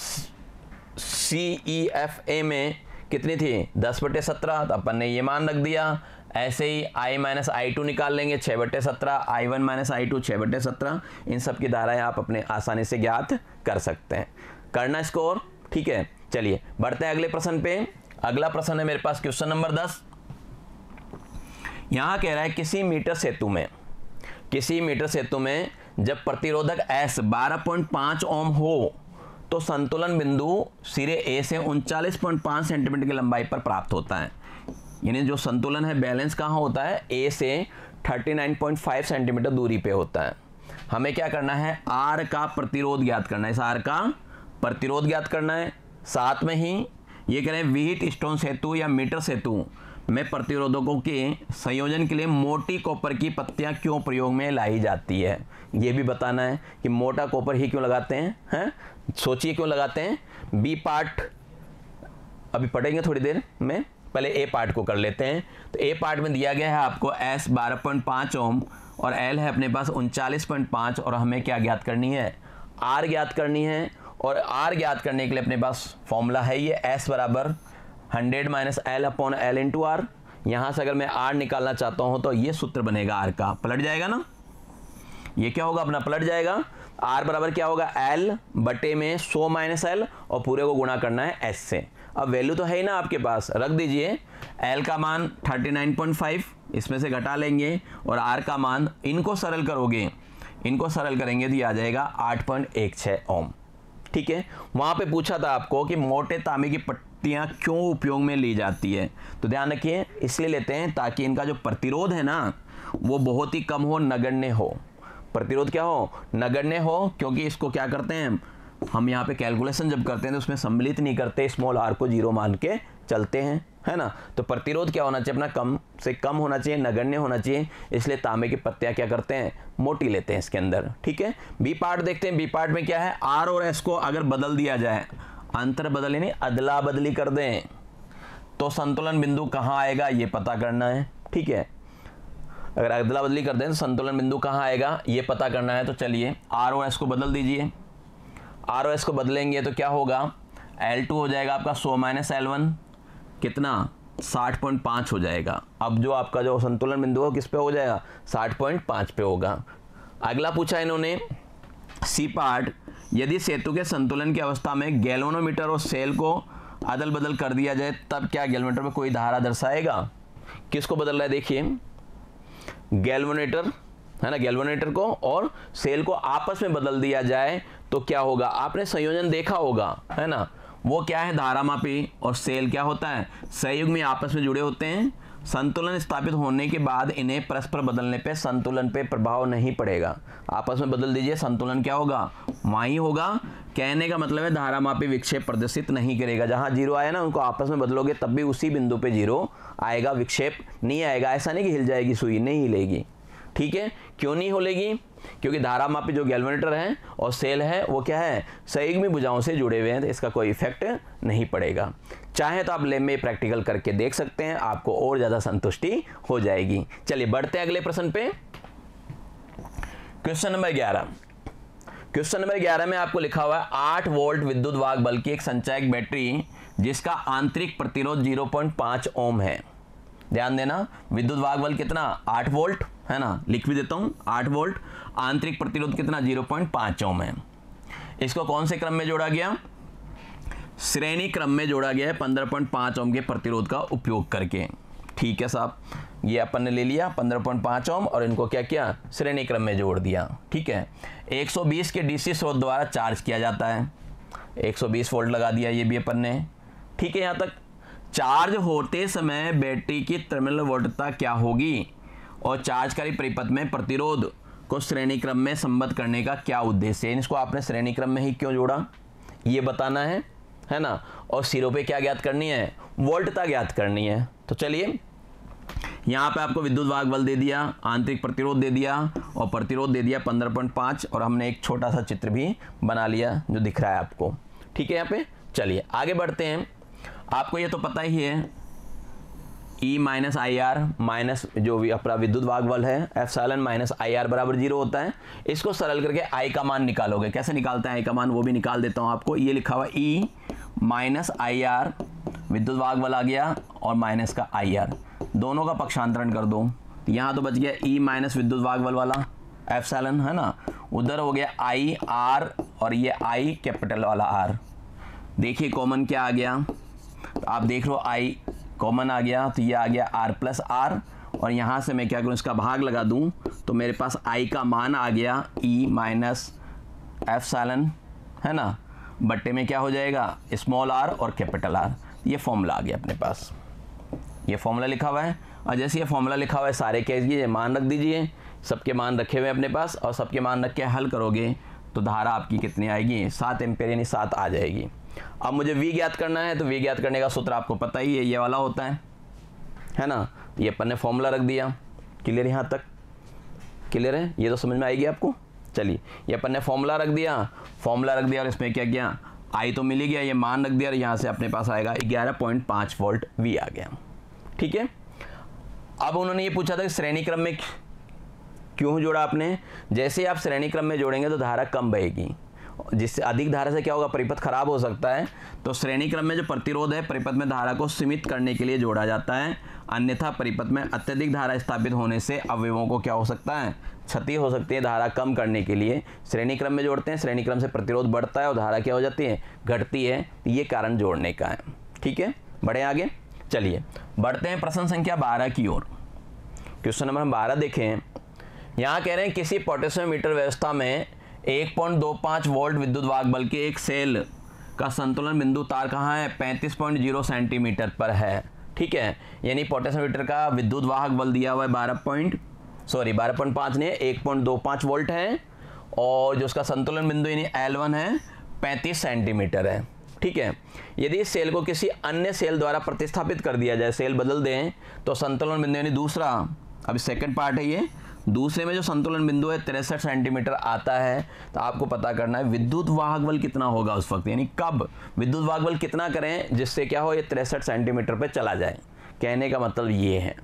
CEFA में कितनी थी 10/17, तो अपन ने ये मान रख दिया। ऐसे ही I माइनस I2 निकाल लेंगे 6/17, I1 माइनस I2 6/17। इन सब की धाराएं आप अपने आसानी से ज्ञात कर सकते हैं। करना स्कोर, ठीक है। चलिए बढ़ते हैं अगले प्रश्न पे। अगला प्रश्न है मेरे पास क्वेश्चन नंबर 10। यहां कह रहा है किसी मीटर सेतु में जब प्रतिरोधक S 12.5 ओम हो तो संतुलन बिंदु सिरे A से 39.5 सेंटीमीटर की लंबाई पर प्राप्त होता है। यानी जो संतुलन है, बैलेंस कहाँ होता है, A से 39.5 सेंटीमीटर दूरी पे होता है। हमें क्या करना है, R का प्रतिरोध ज्ञात करना है, इस R का प्रतिरोध ज्ञात करना है। साथ में ही ये कह रहे हैं व्हीट स्टोन सेतु या मीटर सेतु में प्रतिरोधकों के संयोजन के लिए मोटी कॉपर की पत्तियां क्यों प्रयोग में लाई जाती है, ये भी बताना है कि मोटा कॉपर ही क्यों लगाते हैं, सोचिए क्यों लगाते हैं। बी पार्ट अभी पढ़ेंगे थोड़ी देर में, पहले ए पार्ट को कर लेते हैं। तो ए पार्ट में दिया गया है आपको S 12.5 ओम और L है अपने पास 39.5, और हमें क्या ज्ञात करनी है, R ज्ञात करनी है। और R ज्ञात करने के लिए अपने पास फॉर्मूला है ये S बराबर 100 माइनस L/L इंटू R। यहाँ से अगर मैं R निकालना चाहता हूँ तो ये सूत्र बनेगा R का, पलट जाएगा ना, ये क्या होगा अपना पलट जाएगा। R बराबर क्या होगा, L बटे में 100 माइनस L और पूरे को गुणा करना है S से। अब वैल्यू तो है ही ना आपके पास, रख दीजिए। L का मान 39.5 इसमें से घटा लेंगे और R का मान, इनको सरल करोगे, इनको सरल करेंगे तो ये आ जाएगा 8.16 ओम, ठीक है। वहाँ पे पूछा था आपको कि मोटे तांबे की पट्टियाँ क्यों उपयोग में ली जाती है, तो ध्यान रखिए इसलिए लेते हैं ताकि इनका जो प्रतिरोध है ना वो बहुत ही कम हो, नगण्य हो। प्रतिरोध क्या हो, नगण्य हो, क्योंकि इसको क्या करते हैं हम यहाँ पे कैलकुलेशन जब करते हैं तो उसमें सम्मिलित नहीं करते, स्मॉल r को 0 मान के चलते हैं, है ना। तो प्रतिरोध क्या होना चाहिए अपना, कम से कम होना चाहिए, नगण्य होना चाहिए। इसलिए तांबे की पत्तियां क्या करते हैं, मोटी लेते हैं इसके अंदर, ठीक है। बी पार्ट देखते हैं। बी पार्ट में क्या है, R और S को अगर बदल दिया जाए, अंतर बदल यानी अदला बदली कर दें तो संतुलन बिंदु कहाँ आएगा ये पता करना है, ठीक है। अगर अदला बदली कर दें तो संतुलन बिंदु कहाँ आएगा ये पता करना है। तो चलिए R और S को बदल दीजिए। R और S को बदलेंगे तो क्या होगा, L2 हो जाएगा आपका 100 माइनस L1 कितना 60.5 हो जाएगा। अब जो आपका जो संतुलन बिंदु हो किस पे हो जाएगा, 60.5 पे होगा। अगला पूछा इन्होंने सी पार्ट, यदि सेतु के संतुलन की अवस्था में गैल्वेनोमीटर और सेल को अदल बदल कर दिया जाए तब क्या गैल्वेनोमीटर में कोई धारा दर्शाएगा। किसको बदल रहा है, देखिए गैल्वेनोमीटर है ना, गैल्वेनोमीटर को और सेल को आपस में बदल दिया जाए तो क्या होगा, आपने संयोजन देखा होगा है ना, वो क्या है धारामापी और सेल क्या होता है संयुग्मी आपस में जुड़े होते हैं। संतुलन स्थापित होने के बाद इन्हें परस्पर बदलने पे संतुलन पे प्रभाव नहीं पड़ेगा। आपस में बदल दीजिए, संतुलन क्या होगा वहीं होगा। कहने का मतलब है धारामापी विक्षेप प्रदर्शित नहीं करेगा। जहां जीरो आया ना उनको आपस में बदलोगे तब भी उसी बिंदु पे जीरो आएगा, विक्षेप नहीं आएगा। ऐसा नहीं कि हिल जाएगी सुई, नहीं हिलेगी, ठीक है। क्यों नहीं हिलेगी, क्योंकि धारामापी जो गैल्वेनोमीटर है और सेल है वो क्या है संयुग्मी भुजाओं से जुड़े हुए हैं, तो इसका कोई इफेक्ट नहीं पड़ेगा। चाहे तो आप लैब में प्रैक्टिकल करके देख सकते हैं, आपको और ज्यादा संतुष्टि हो जाएगी। चलिए बढ़ते हैं अगले प्रश्न पे। Question number 11। क्वेश्चन नंबर 11 में आपको लिखा हुआ है 8 वोल्ट विद्युत वाहक बल की एक संचायक बैटरी जिसका आंतरिक प्रतिरोध 0.5 ओम है। ध्यान देना, विद्युत वाहक बल कितना 8 वोल्ट है ना, लिख भी देता हूं 8 वोल्ट, आंतरिक प्रतिरोध कितना 0.5 ओम है। इसको कौन से क्रम में जोड़ा गया, श्रेणी क्रम में जोड़ा गया है 15.5 ओम के प्रतिरोध का उपयोग करके। ठीक है साहब, ये अपन ने ले लिया 15.5 ओम और इनको क्या किया, श्रेणी क्रम में जोड़ दिया। ठीक है, 120 के डीसी स्रोत द्वारा चार्ज किया जाता है, 120 वोल्ट लगा दिया ये भी अपन ने। ठीक है, यहाँ तक चार्ज होते समय बैटरी की टर्मिनल वोल्टता क्या होगी और चार्जकारी परिपथ में प्रतिरोध को श्रेणी क्रम में संबद्ध करने का क्या उद्देश्य है। इसको आपने श्रेणी क्रम में ही क्यों जोड़ा ये बताना है ना, और सिरों पे क्या ज्ञात करनी है, वोल्टता ज्ञात करनी है। तो चलिए, यहाँ पे आपको विद्युत वाहक बल दे दिया, आंतरिक प्रतिरोध दे दिया और प्रतिरोध दे दिया 15.5, और हमने एक छोटा सा चित्र भी बना लिया जो दिख रहा है आपको। ठीक है, यहाँ पे चलिए आगे बढ़ते हैं। आपको ये तो पता ही है E minus I R minus जो भी अपना विद्युत वाहक बल है एप्सिलॉन माइनस आई आर बराबर 0 होता है। इसको सरल करके I का मान निकालोगे, कैसे निकालते हैं I का मान वो भी निकाल देता हूँ आपको। ये लिखा हुआ E माइनस आई आर, विद्युत वाहक बल आ गया और माइनस का आई आर, दोनों का पक्षांतरण कर दो। यहाँ तो बच गया E माइनस विद्युत वाहक बल वाला एप्सिलॉन है ना, उधर हो गया I R और ये I कैपिटल वाला R। देखिए कॉमन क्या आ गया, आप देख लो I कॉमन आ गया, तो ये आ गया R प्लस R, और यहाँ से मैं क्या करूँ इसका भाग लगा दूँ तो मेरे पास I का मान आ गया E माइनस एप्सिलॉन है ना, बट्टे में क्या हो जाएगा स्मॉल r और कैपिटल R। ये फॉर्मूला आ गया अपने पास, ये फॉर्मूला लिखा हुआ है। और जैसे ये फॉर्मूला लिखा हुआ है सारे केस ये मान रख दीजिए, सबके मान रखे हुए अपने पास, और सबके मान रख के हल करोगे तो धारा आपकी कितनी आएगी, 7 एम्पीयर यानी 7 आ जाएगी। अब मुझे V ज्ञात करना है, तो V ज्ञात करने का सूत्र आपको पता ही है, ये वाला होता है ना। ये अपन ने फॉर्मूला रख दिया, क्लियर, यहाँ तक क्लियर है, ये तो समझ में आएगी आपको। चलिए, ये अपन ने फॉर्मूला रख दिया और इसमें क्या किया, I तो मिल ही गया, ये मान रख दिया, और यहाँ से अपने पास आएगा 11.5 वोल्ट V आ गया। ठीक है, अब उन्होंने ये पूछा था कि श्रेणी क्रम में क्यों जोड़ा आपने। जैसे आप श्रेणी क्रम में जोड़ेंगे तो धारा कम बहेगी, जिससे अधिक धारा से क्या होगा, परिपथ खराब हो सकता है। तो श्रेणी क्रम में जो प्रतिरोध है परिपथ में धारा को सीमित करने के लिए जोड़ा जाता है, अन्यथा परिपथ में अत्यधिक धारा स्थापित होने से अवयवों को क्या हो सकता है, क्षति हो सकती है। धारा कम करने के लिए श्रेणी क्रम में जोड़ते हैं, श्रेणी क्रम से प्रतिरोध बढ़ता है और धारा क्या हो जाती है, घटती है। ये कारण जोड़ने का है। ठीक है, बढ़े आगे, चलिए बढ़ते हैं प्रश्न संख्या 12 की ओर। क्वेश्चन नंबर 12 देखें, यहाँ कह रहे हैं किसी पोटेशियम मीटर व्यवस्था में 1.25 वोल्ट विद्युत वाहक बल के एक सेल का संतुलन बिंदु तार कहाँ है, 35.0 सेंटीमीटर पर है। ठीक है, यानी पोटेशियम मीटर का विद्युत वाहक बल दिया हुआ है 12.5 ने 1.25 वोल्ट है, और जो उसका संतुलन बिंदु यानी L1 है 35 सेंटीमीटर है। ठीक है, यदि इस सेल को किसी अन्य सेल द्वारा प्रतिस्थापित कर दिया जाए, सेल बदल दें, तो संतुलन बिंदु यानी दूसरा, अभी सेकंड पार्ट है ये, दूसरे में जो संतुलन बिंदु है 63 सेंटीमीटर आता है। तो आपको पता करना है विद्युत वाहक बल कितना होगा उस वक्त, यानी कब विद्युत वाहक बल कितना करें जिससे क्या हो, ये 63 सेंटीमीटर पे चला जाए। कहने का मतलब ये है।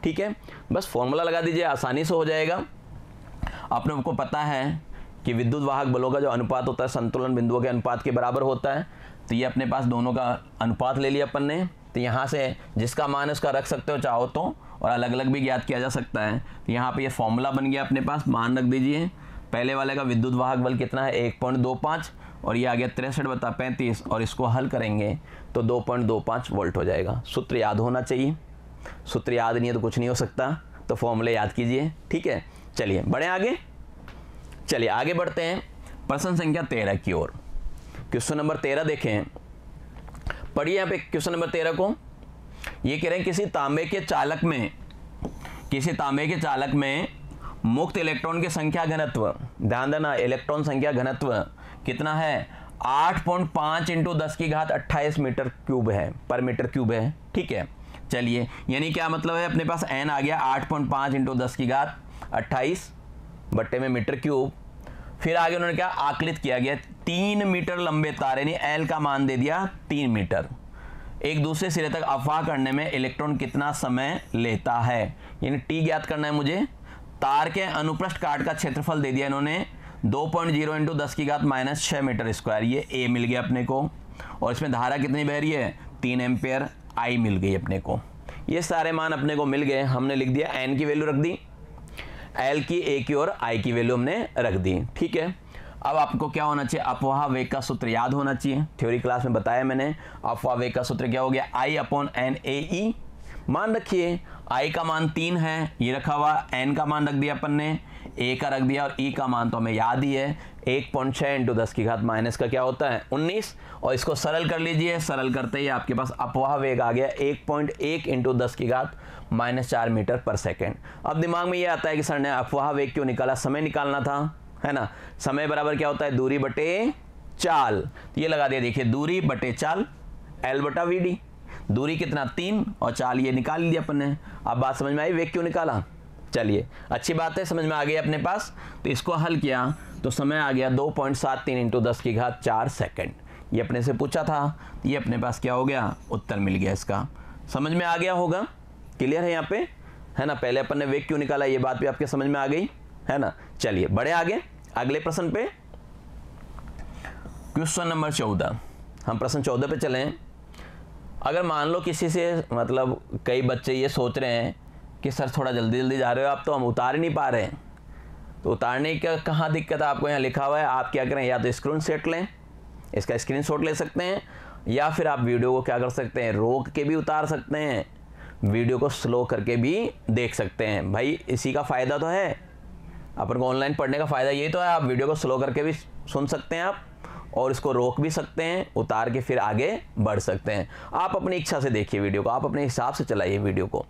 ठीक है, बस फॉर्मूला लगा दीजिए, आसानी से हो जाएगा। आपने को पता है कि विद्युत वाहक बलों का जो अनुपात होता है संतुलन बिंदुओं के अनुपात के बराबर होता है। तो ये अपने पास दोनों का अनुपात ले लिया अपन ने, तो यहाँ से जिसका मान है उसका रख सकते हो चाहो तो, और अलग अलग भी ज्ञात किया जा सकता है। तो यहाँ पे ये फॉर्मूला बन गया अपने पास, मान रख दीजिए। पहले वाले का विद्युत वाहक बल कितना है 1.25, और ये आ गया 63/35, और इसको हल करेंगे तो 2.25 वोल्ट हो जाएगा। सूत्र याद होना चाहिए, सूत्र याद नहीं है तो कुछ नहीं हो सकता, तो फॉर्मूले याद कीजिए। ठीक है, चलिए बढ़े आगे। चलिए आगे बढ़ते हैं प्रश्न संख्या 13 की ओर। क्वेश्चन नंबर 13 देखें, पढ़िए यहाँ पे क्वेश्चन नंबर 13 को। ये कह रहे हैं किसी तांबे के चालक में मुक्त इलेक्ट्रॉन की संख्या घनत्व, ध्यान देना इलेक्ट्रॉन संख्या घनत्व कितना है, 8.5 × 10⁻28 मीटर क्यूब है, पर मीटर क्यूब है। ठीक है, चलिए यानी क्या मतलब है, अपने पास n आ गया 8.5 × 10⁻28 बट्टे में मीटर क्यूब। फिर आगे उन्होंने क्या आकलित किया गया, 3 मीटर लंबे तार यानी L का मान दे दिया 3 मीटर, एक दूसरे सिरे तक अफवाह करने में इलेक्ट्रॉन कितना समय लेता है, यानी T ज्ञात करना है मुझे। तार के अनुप्रस्थ काट का क्षेत्रफल दे दिया इन्होंने 2.0 × 10⁻⁻6 मीटर स्क्वायर, ये A मिल गया अपने को। और इसमें धारा कितनी बह रही है, 3 एम्पेयर आई मिल गई अपने को। ये सारे मान अपने को मिल गए, हमने लिख दिया एन की वैल्यू रख दी, एल की, ए की और आई की वैल्यू हमने रख दी। ठीक है, अब आपको क्या होना चाहिए, अपवाह वेग का सूत्र याद होना चाहिए, थ्योरी क्लास में बताया मैंने। अपवाह वेग का सूत्र क्या हो गया, आई अपॉन एन ए ई। मान रखिए आई का मान 3 है, ये रखा हुआ, एन का मान रख दिया अपन ने, ए का रख दिया और ई का मान तो हमें याद ही है 1.6 इंटू 10 की घात माइनस का क्या होता है 19। और इसको सरल कर लीजिए, सरल करते ही आपके पास अपवाह वेग आ गया 1.1 इंटू 10 की घात -4 मीटर पर सेकेंड। अब दिमाग में ये आता है कि सर ने अपवाह वेग क्यों निकाला, समय निकालना था, है ना। समय बराबर क्या होता है, दूरी बटे चाल। ये लगा दिया, देखिए दूरी बटे चाल, एल बटा वी डी। दूरी कितना 3 और चाल ये निकाल लिया अपन ने। अब बात समझ में आई वेग क्यों निकाला। चलिए अच्छी बात है, समझ में आ गई अपने पास। तो इसको हल किया तो समय आ गया 2.73 इंटू 10 की घात 4 सेकेंड। ये अपने से पूछा था, ये अपने पास क्या हो गया, उत्तर मिल गया इसका। समझ में आ गया होगा, क्लियर है यहाँ पे, है ना। पहले अपन ने वेग क्यों निकाला ये बात भी आपके समझ में आ गई, है ना। चलिए बढ़े आगे अगले प्रश्न पे, क्वेश्चन नंबर 14। हम प्रश्न 14 पे चलें। अगर मान लो किसी से, मतलब कई बच्चे ये सोच रहे हैं कि सर थोड़ा जल्दी जल्दी जा रहे हो आप, तो हम उतार ही नहीं पा रहे हैं, तो उतारने का कहाँ दिक्कत है, आपको यहाँ लिखा हुआ है। आप क्या करें, या तो स्क्रीनशॉट लें, इसका स्क्रीनशॉट ले सकते हैं, या फिर आप वीडियो को क्या कर सकते हैं, रोक के भी उतार सकते हैं, वीडियो को स्लो करके भी देख सकते हैं। भाई इसी का फ़ायदा तो है, अपन को ऑनलाइन पढ़ने का फ़ायदा यही तो है। आप वीडियो को स्लो करके भी सुन सकते हैं आप, और इसको रोक भी सकते हैं, उतार के फिर आगे बढ़ सकते हैं। आप अपनी इच्छा से देखिए वीडियो को, आप अपने हिसाब से चलाइए वीडियो को।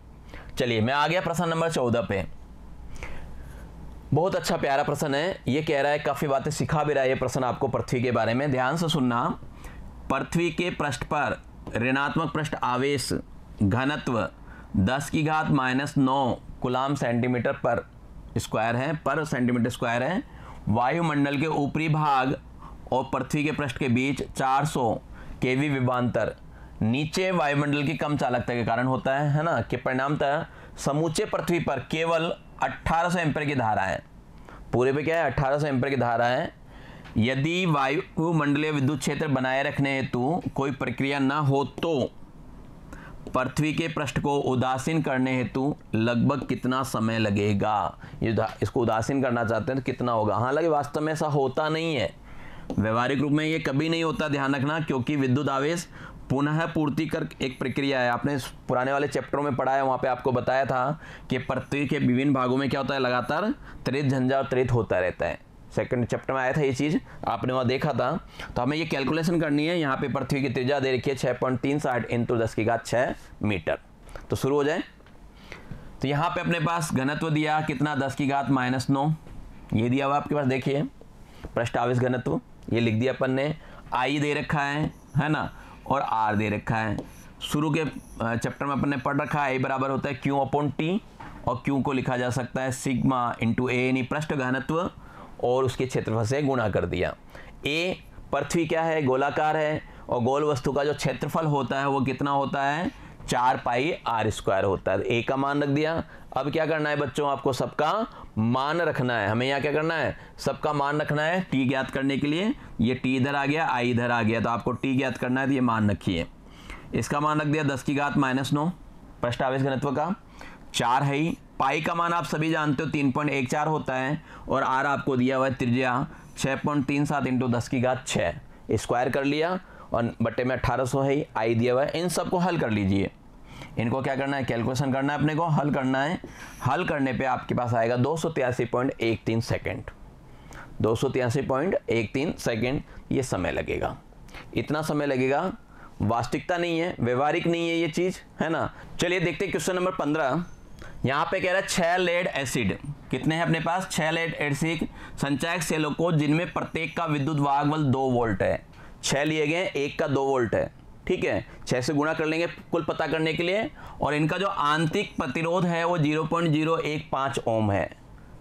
चलिए मैं आ गया प्रश्न नंबर 14 पे। बहुत अच्छा प्यारा प्रश्न है, ये कह रहा है, काफ़ी बातें सिखा भी रहा है ये प्रश्न आपको पृथ्वी के बारे में। ध्यान से सुनना। पृथ्वी के पृष्ठ पर ऋणात्मक पृष्ठ आवेश घनत्व 10 की घात -9 कूलाम सेंटीमीटर पर स्क्वायर है, पर सेंटीमीटर स्क्वायर है। वायुमंडल के ऊपरी भाग और पृथ्वी के पृष्ठ के बीच 400 केवी विभवांतर नीचे वायुमंडल की कम चालकता के कारण होता है ना, कि परिणामतः समूचे पृथ्वी पर केवल 1800 एम्पीयर की धारा है। पूरे पे क्या है, 1800 एम्पीयर की धारा है। यदि वायुमंडलीय विद्युत क्षेत्र बनाए रखने हेतु कोई प्रक्रिया न हो तो पृथ्वी के पृष्ठ को उदासीन करने हेतु लगभग कितना समय लगेगा। ये इसको उदासीन करना चाहते हैं तो कितना होगा। हालांकि वास्तव में ऐसा होता नहीं है, व्यवहारिक रूप में ये कभी नहीं होता, ध्यान रखना, क्योंकि विद्युत आवेश पुनः पूर्ति कर एक प्रक्रिया है। आपने पुराने वाले चैप्टरों में पढ़ा है, वहाँ पे आपको बताया था कि पृथ्वी के विभिन्न भागों में क्या होता है, लगातार त्वरित झंझा और त्वरित होता रहता है। सेकंड चैप्टर में आया था ये चीज़, आपने वहाँ देखा था। तो हमें ये कैलकुलेशन करनी है। यहाँ पे पृथ्वी की त्रिज्या दे रखी है 6.360 इंटू 10 की घात 6 मीटर। तो शुरू हो जाए। तो यहाँ पे अपने पास घनत्व दिया कितना, 10 की घात -9, ये दिया हुआ आपके पास, देखिए पृष्ठ आवेश घनत्व ये लिख दिया अपन ने। आई दे रखा है ना, और आर दे रखा है। शुरू के चैप्टर में अपन ने पढ़ रखा है, आई बराबर होता है क्यू अपॉन टी, और क्यू को लिखा जा सकता है सिग्मा इंटू ए, यानी पृष्ठ घनत्व और उसके क्षेत्रफल से गुणा कर दिया। ए पृथ्वी क्या है, गोलाकार है, और गोल वस्तु का जो क्षेत्रफल होता है वो कितना होता है, 4πr² होता है। ए का मान रख दिया। अब क्या करना है बच्चों, आपको सबका मान रखना है। हमें यहाँ क्या करना है, सबका मान रखना है टी ज्ञात करने के लिए। ये टी इधर आ गया, आई इधर आ गया, तो आपको टी ज्ञात करना है, तो ये मान रखिए। इसका मान रख दिया 10 की घात -9 पृष्ठ आवेश घनत्व का, 4 है ही। पाई का मान आप सभी जानते हो 3.14 होता है, और आर आपको दिया हुआ है त्रिज्या 6.37 इंटू 10 की घात 6, स्क्वायर कर लिया, और बट्टे में 1800 है, आई दिया हुआ है। इन सबको हल कर लीजिए। इनको क्या करना है, कैलकुलेशन करना है अपने को, हल करना है। हल करने पे आपके पास आएगा 283.13 सेकेंड, 283.13 सेकेंड ये समय लगेगा। इतना समय लगेगा, वास्तविकता नहीं है, व्यवहारिक नहीं है ये चीज़, है ना। चलिए देखते हैं क्वेश्चन नंबर 15। यहाँ पे कह रहा है 6 लेड एसिड, कितने हैं अपने पास, 6 लेड एसिड संचायक सेलों को, जिनमें प्रत्येक का विद्युत वाहक बल 2 वोल्ट है। 6 लिए गए, एक का 2 वोल्ट है, ठीक है। 6 से गुणा कर लेंगे कुल पता करने के लिए, और इनका जो आंतरिक प्रतिरोध है वो 0.015 ओम है,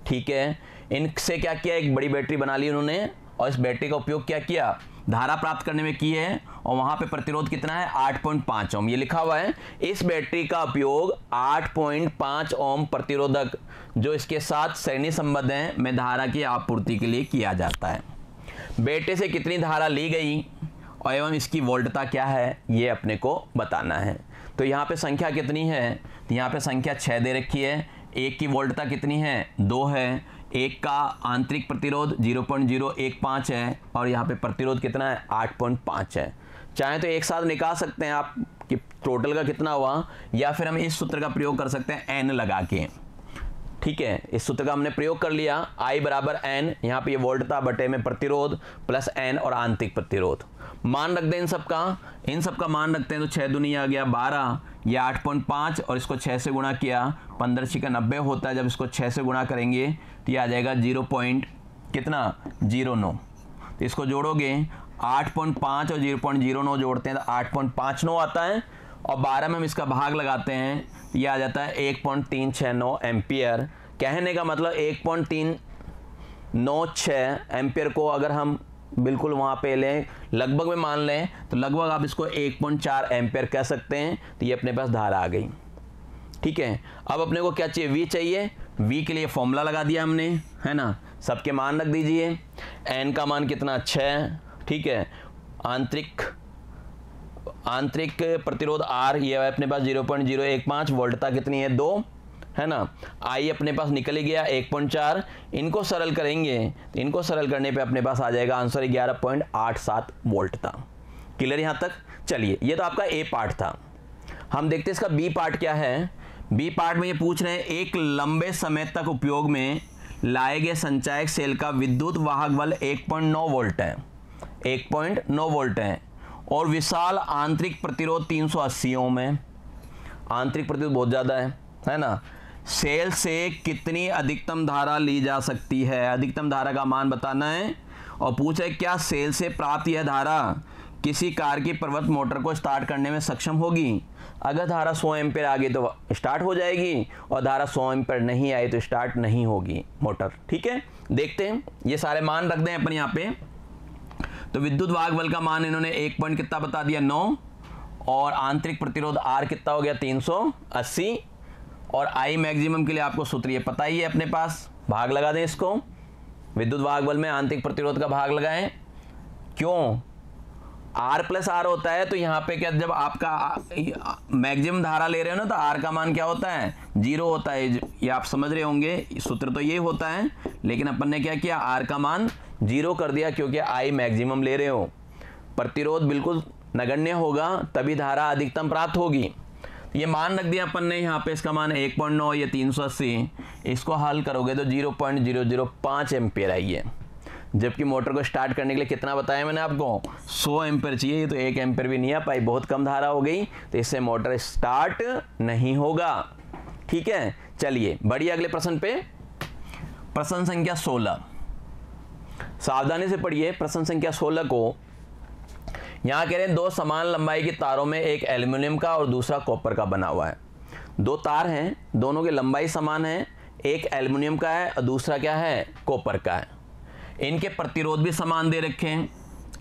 ठीक है। इनसे क्या किया, एक बड़ी बैटरी बना ली उन्होंने, और इस बैटरी का उपयोग क्या किया, धारा प्राप्त करने में की है, और वहां पे प्रतिरोध कितना है, 8.5 ओम, ये लिखा हुआ है। इस बैटरी का उपयोग 8.5 ओम प्रतिरोधक जो इसके साथ श्रेणी संबद्ध है में धारा की आपूर्ति के लिए किया जाता है। बैटरी से कितनी धारा ली गई और एवं इसकी वोल्टता क्या है ये अपने को बताना है। तो यहाँ पे संख्या कितनी है, तो यहाँ पे संख्या 6 दे रखी है, एक की वोल्टता कितनी है 2 है, एक का आंतरिक प्रतिरोध 0.015 है और यहाँ पे प्रतिरोध कितना है 8.5 है। चाहे तो एक साथ निकाल सकते हैं आप कि टोटल का कितना हुआ, या फिर हम इस सूत्र का प्रयोग कर सकते हैं n लगा के। ठीक है, इस सूत्र का हमने प्रयोग कर लिया, I बराबर n, यहाँ पे ये वोल्टता बटे में प्रतिरोध प्लस n और आंतरिक प्रतिरोध। मान रख दें इन सब का मान रखते हैं तो 6 दूनी आ गया 12, ये 8.5 और इसको 6 से गुणा किया 15 6 का 90 होता है। जब इसको 6 से गुणा करेंगे तो ये आ जाएगा 0.09। तो इसको जोड़ोगे 8.5 और 0.09 जोड़ते हैं तो 8.59 आता है और 12 में हम इसका भाग लगाते हैं तो ये आ जाता है 1.369 एम्पियर। कहने का मतलब 1.396 एम्पियर को अगर हम बिल्कुल वहाँ पे लें, लगभग में मान लें तो लगभग आप इसको 1.4 एम्पियर कह सकते हैं। तो ये अपने पास धारा आ गई। ठीक है, अब अपने को क्या चाहिए, V चाहिए। V के लिए फॉर्मूला लगा दिया हमने, है ना। सबके मान रख दीजिए, n का मान कितना 6, ठीक है। आंतरिक प्रतिरोध R ये है अपने पास 0.015, वोल्टता कितनी है 2, है ना। I अपने पास निकल ही गया 1.4। इनको सरल करेंगे तो इनको सरल करने पे अपने पास आ जाएगा आंसर 11.87 वोल्ट था। क्लियर यहाँ तक। चलिए, ये तो आपका A पार्ट था। हम देखते हैं इसका B पार्ट क्या है। B पार्ट में ये पूछ रहे हैं एक लंबे समय तक उपयोग में लाए गए संचायक सेल का विद्युत वाहक बल 1.9 वोल्ट है, 1.9 वोल्ट है और विशाल आंतरिक प्रतिरोध 380 ओम है। आंतरिक प्रतिरोध बहुत ज़्यादा है ना। सेल से कितनी अधिकतम धारा ली जा सकती है, अधिकतम धारा का मान बताना है। और पूछा है क्या सेल से प्राप्त यह धारा किसी कार की प्रवृत्त मोटर को स्टार्ट करने में सक्षम होगी। अगर धारा 100 एम्पीयर आ गई तो स्टार्ट हो जाएगी और धारा 100 एम्पीयर नहीं आई तो स्टार्ट नहीं होगी मोटर। ठीक है, देखते हैं, ये सारे मान रख दें अपन यहाँ पे। तो विद्युत वाहक बल का मान इन्होंने 1 पॉइंट कितना बता दिया 9 और आंतरिक प्रतिरोध R कितना हो गया 380 और I मैक्सिमम के लिए आपको सूत्र ये पता ही है अपने पास। भाग लगा दें इसको, विद्युत वाहक बल में आंतरिक प्रतिरोध का भाग लगाएं। क्यों, R प्लस R होता है तो यहाँ पे क्या, जब आपका मैक्सिमम धारा ले रहे हो ना तो R का मान क्या होता है 0 होता है। ये आप समझ रहे होंगे, सूत्र तो ये होता है, लेकिन अपन ने क्या किया R का मान 0 कर दिया क्योंकि I मैक्सिमम ले रहे हो। प्रतिरोध बिल्कुल नगण्य होगा तभी धारा अधिकतम प्राप्त होगी। ये मान रख दिया अपन ने यहाँ पे, इसका मान 1.9, ये 380। इसको हल करोगे तो 0.005 एम्पियर आई है, जबकि मोटर को स्टार्ट करने के लिए कितना बताया मैंने आपको 100 एम्पियर चाहिए। तो 1 एम्पियर भी नहीं आ पाई, बहुत कम धारा हो गई, तो इससे मोटर स्टार्ट नहीं होगा। ठीक है, चलिए बढ़िए अगले प्रश्न पे। प्रश्न संख्या 16, सावधानी से पढ़िए। प्रश्न संख्या 16 को यहाँ कह रहे हैं 2 समान लंबाई की तारों में एक एल्युमिनियम का और दूसरा कॉपर का बना हुआ है। 2 तार हैं, दोनों की लंबाई समान है, एक एल्युमिनियम का है और दूसरा क्या है कॉपर का है। इनके प्रतिरोध भी समान दे रखे हैं।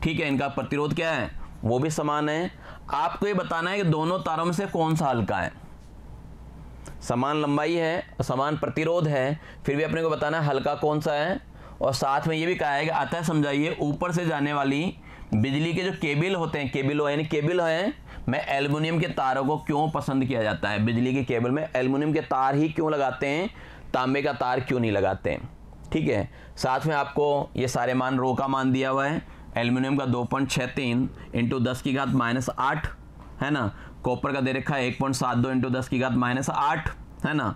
ठीक है, इनका प्रतिरोध क्या है वो भी समान है। आपको ये बताना है कि दोनों तारों में से कौन सा हल्का है। समान लंबाई है और समान प्रतिरोध है, फिर भी अपने को बताना है हल्का कौन सा है। और साथ में ये भी कहा है कि अतः समझाइए ऊपर से जाने वाली बिजली के जो केबल होते हैं, केबल है में एल्युमिनियम के तारों को क्यों पसंद किया जाता है। बिजली के केबल में एल्युमिनियम के तार ही क्यों लगाते हैं, तांबे का तार क्यों नहीं लगाते हैं। ठीक है, साथ में आपको ये सारे मान रो का मान दिया हुआ है। एल्युमिनियम का 2.63 इंटू 10 की घात -8 है ना। कॉपर का दे रखा है 1.72 इंटू 10 की घात -8 है ना।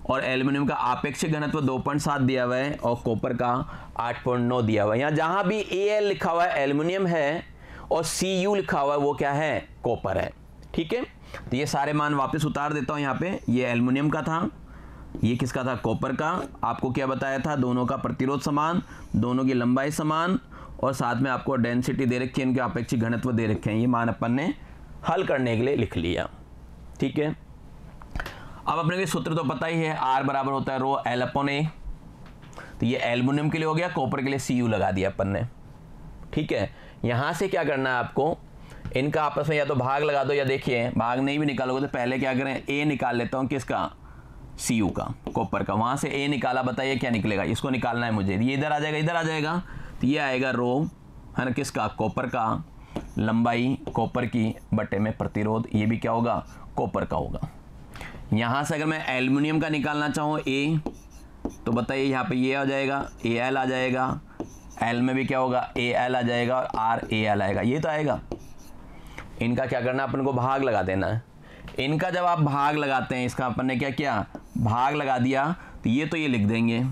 और एल्युमिनियम का आपेक्षिक घनत्व 2.7 दिया हुआ है और कॉपर का 8.9 दिया हुआ है। यहाँ जहाँ भी Al लिखा हुआ है एल्युमिनियम है और Cu लिखा हुआ है वो क्या है कॉपर है। ठीक है, तो ये सारे मान वापस उतार देता हूँ यहाँ पे। ये एल्युमिनियम का था, ये किसका था कॉपर का। आपको क्या बताया था, दोनों का प्रतिरोध समान, दोनों की लंबाई समान और साथ में आपको डेंसिटी दे रखी है, इनके अपेक्षिक घनत्व दे रखे हैं। ये मान अपन ने हल करने के लिए लिख लिया। ठीक है, अब अपने को सूत्र तो पता ही है, R बराबर होता है रो L/A। तो ये एल्युमिनियम के लिए हो गया, कॉपर के लिए Cu लगा दिया अपन ने। ठीक है, यहाँ से क्या करना है आपको, इनका आपस में या तो भाग लगा दो या देखिए भाग नहीं भी निकालोगे तो पहले क्या करें A निकाल लेता हूँ, किसका Cu का, कॉपर का। वहाँ से A निकाला, बताइए क्या निकलेगा, इसको निकालना है मुझे। ये इधर आ जाएगा, इधर आ जाएगा, तो ये आएगा रो है ना किसका कॉपर का लंबाई कॉपर की बटे में प्रतिरोध, ये भी क्या होगा, कॉपर का होगा। यहाँ से अगर मैं एल्युमिनियम का निकालना चाहूँ ए, तो बताइए यहाँ पे ये आ जाएगा AL आ जाएगा, एल में भी क्या होगा AL आ जाएगा और RAL आएगा, ये तो आएगा। इनका क्या करना है, अपन को भाग लगा देना है। इनका जब आप भाग लगाते हैं, इसका अपन ने क्या किया, भाग लगा दिया, तो ये लिख देंगे।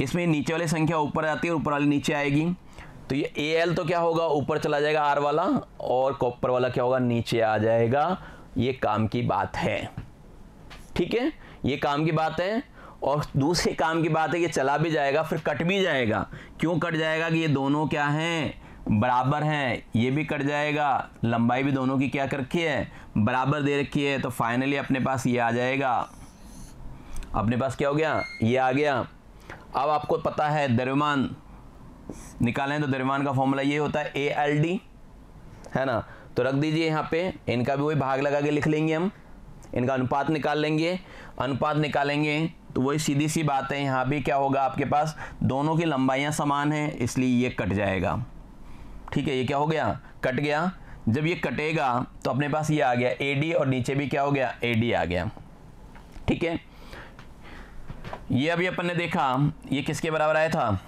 इसमें नीचे वाली संख्या ऊपर आती है और ऊपर वाली नीचे आएगी, तो ये AL तो क्या होगा, ऊपर चला जाएगा R वाला, और कॉपर वाला क्या होगा, नीचे आ जाएगा। ये काम की बात है, ठीक है, ये काम की बात है। और दूसरे काम की बात है, ये चला भी जाएगा फिर कट भी जाएगा। क्यों कट जाएगा, कि ये दोनों क्या हैं, बराबर हैं। ये भी कट जाएगा, लंबाई भी दोनों की क्या कर रखी है, बराबर दे रखी है। तो फाइनली अपने पास ये आ जाएगा, अपने पास क्या हो गया, ये आ गया। अब आपको पता है द्रव्यमान निकालें, तो द्रव्यमान का फॉर्मूला ये होता है ALD, है ना। तो रख दीजिए यहाँ पे, इनका भी वही भाग लगा के लिख लेंगे हम, इनका अनुपात निकाल लेंगे। अनुपात निकालेंगे तो वही सीधी सी बात है, यहाँ भी क्या होगा, आपके पास दोनों की लंबाइयाँ समान हैं, इसलिए ये कट जाएगा। ठीक है, ये क्या हो गया, कट गया। जब ये कटेगा तो अपने पास ये आ गया AD, और नीचे भी क्या हो गया, AD आ गया। ठीक है, ये अभी अपन ने देखा ये किसके बराबर आया था,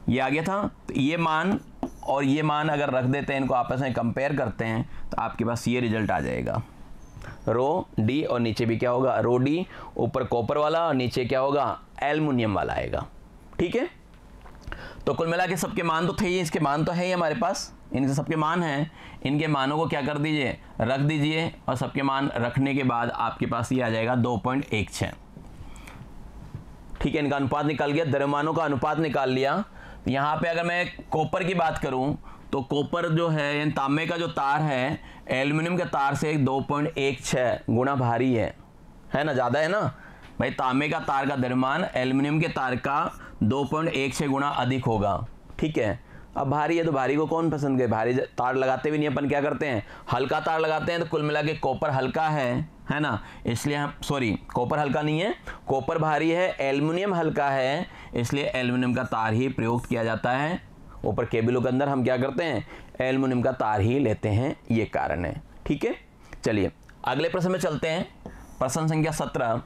ये आ गया था। तो ये मान और ये मान अगर रख देते हैं, इनको आपस में कंपेयर करते हैं, तो आपके पास ये रिजल्ट आ जाएगा, रो डी और नीचे भी क्या होगा, रो डी, ऊपर कॉपर वाला और नीचे क्या होगा, एल्युमिनियम वाला आएगा। ठीक है, तो कुल मिला के सबके मान तो थे ही, इसके मान तो है ही हमारे पास, इनके सबके मान हैं। इनके मानों को क्या कर दीजिए, रख दीजिए, और सबके मान रखने के बाद आपके पास ये आ जाएगा 2.16। ठीक है, इनका अनुपात निकल गया, द्रव्यमानों का अनुपात निकाल लिया। यहाँ पे अगर मैं कॉपर की बात करूं, तो कॉपर जो है, तांबे का जो तार है, एल्युमिनियम के तार से 2.16 गुना भारी है ना, ज़्यादा है ना भाई। तांबे का तार का द्रव्यमान एल्युमिनियम के तार का 2.16 गुना अधिक होगा। ठीक है, अब भारी है तो भारी को कौन पसंद करे, भारी तार लगाते भी नहीं, अपन क्या करते हैं, हल्का तार लगाते हैं। तो कुल मिला के कॉपर हल्का है ना, इसलिए हम, सॉरी कॉपर हल्का नहीं है, कॉपर भारी है, एल्युमिनियम हल्का है, इसलिए एल्युमिनियम का तार ही प्रयोग किया जाता है। ऊपर केबलों के अंदर हम क्या करते हैं, एल्युमिनियम का तार ही लेते हैं, ये कारण है। ठीक है, चलिए अगले प्रश्न में चलते हैं, प्रश्न संख्या 17।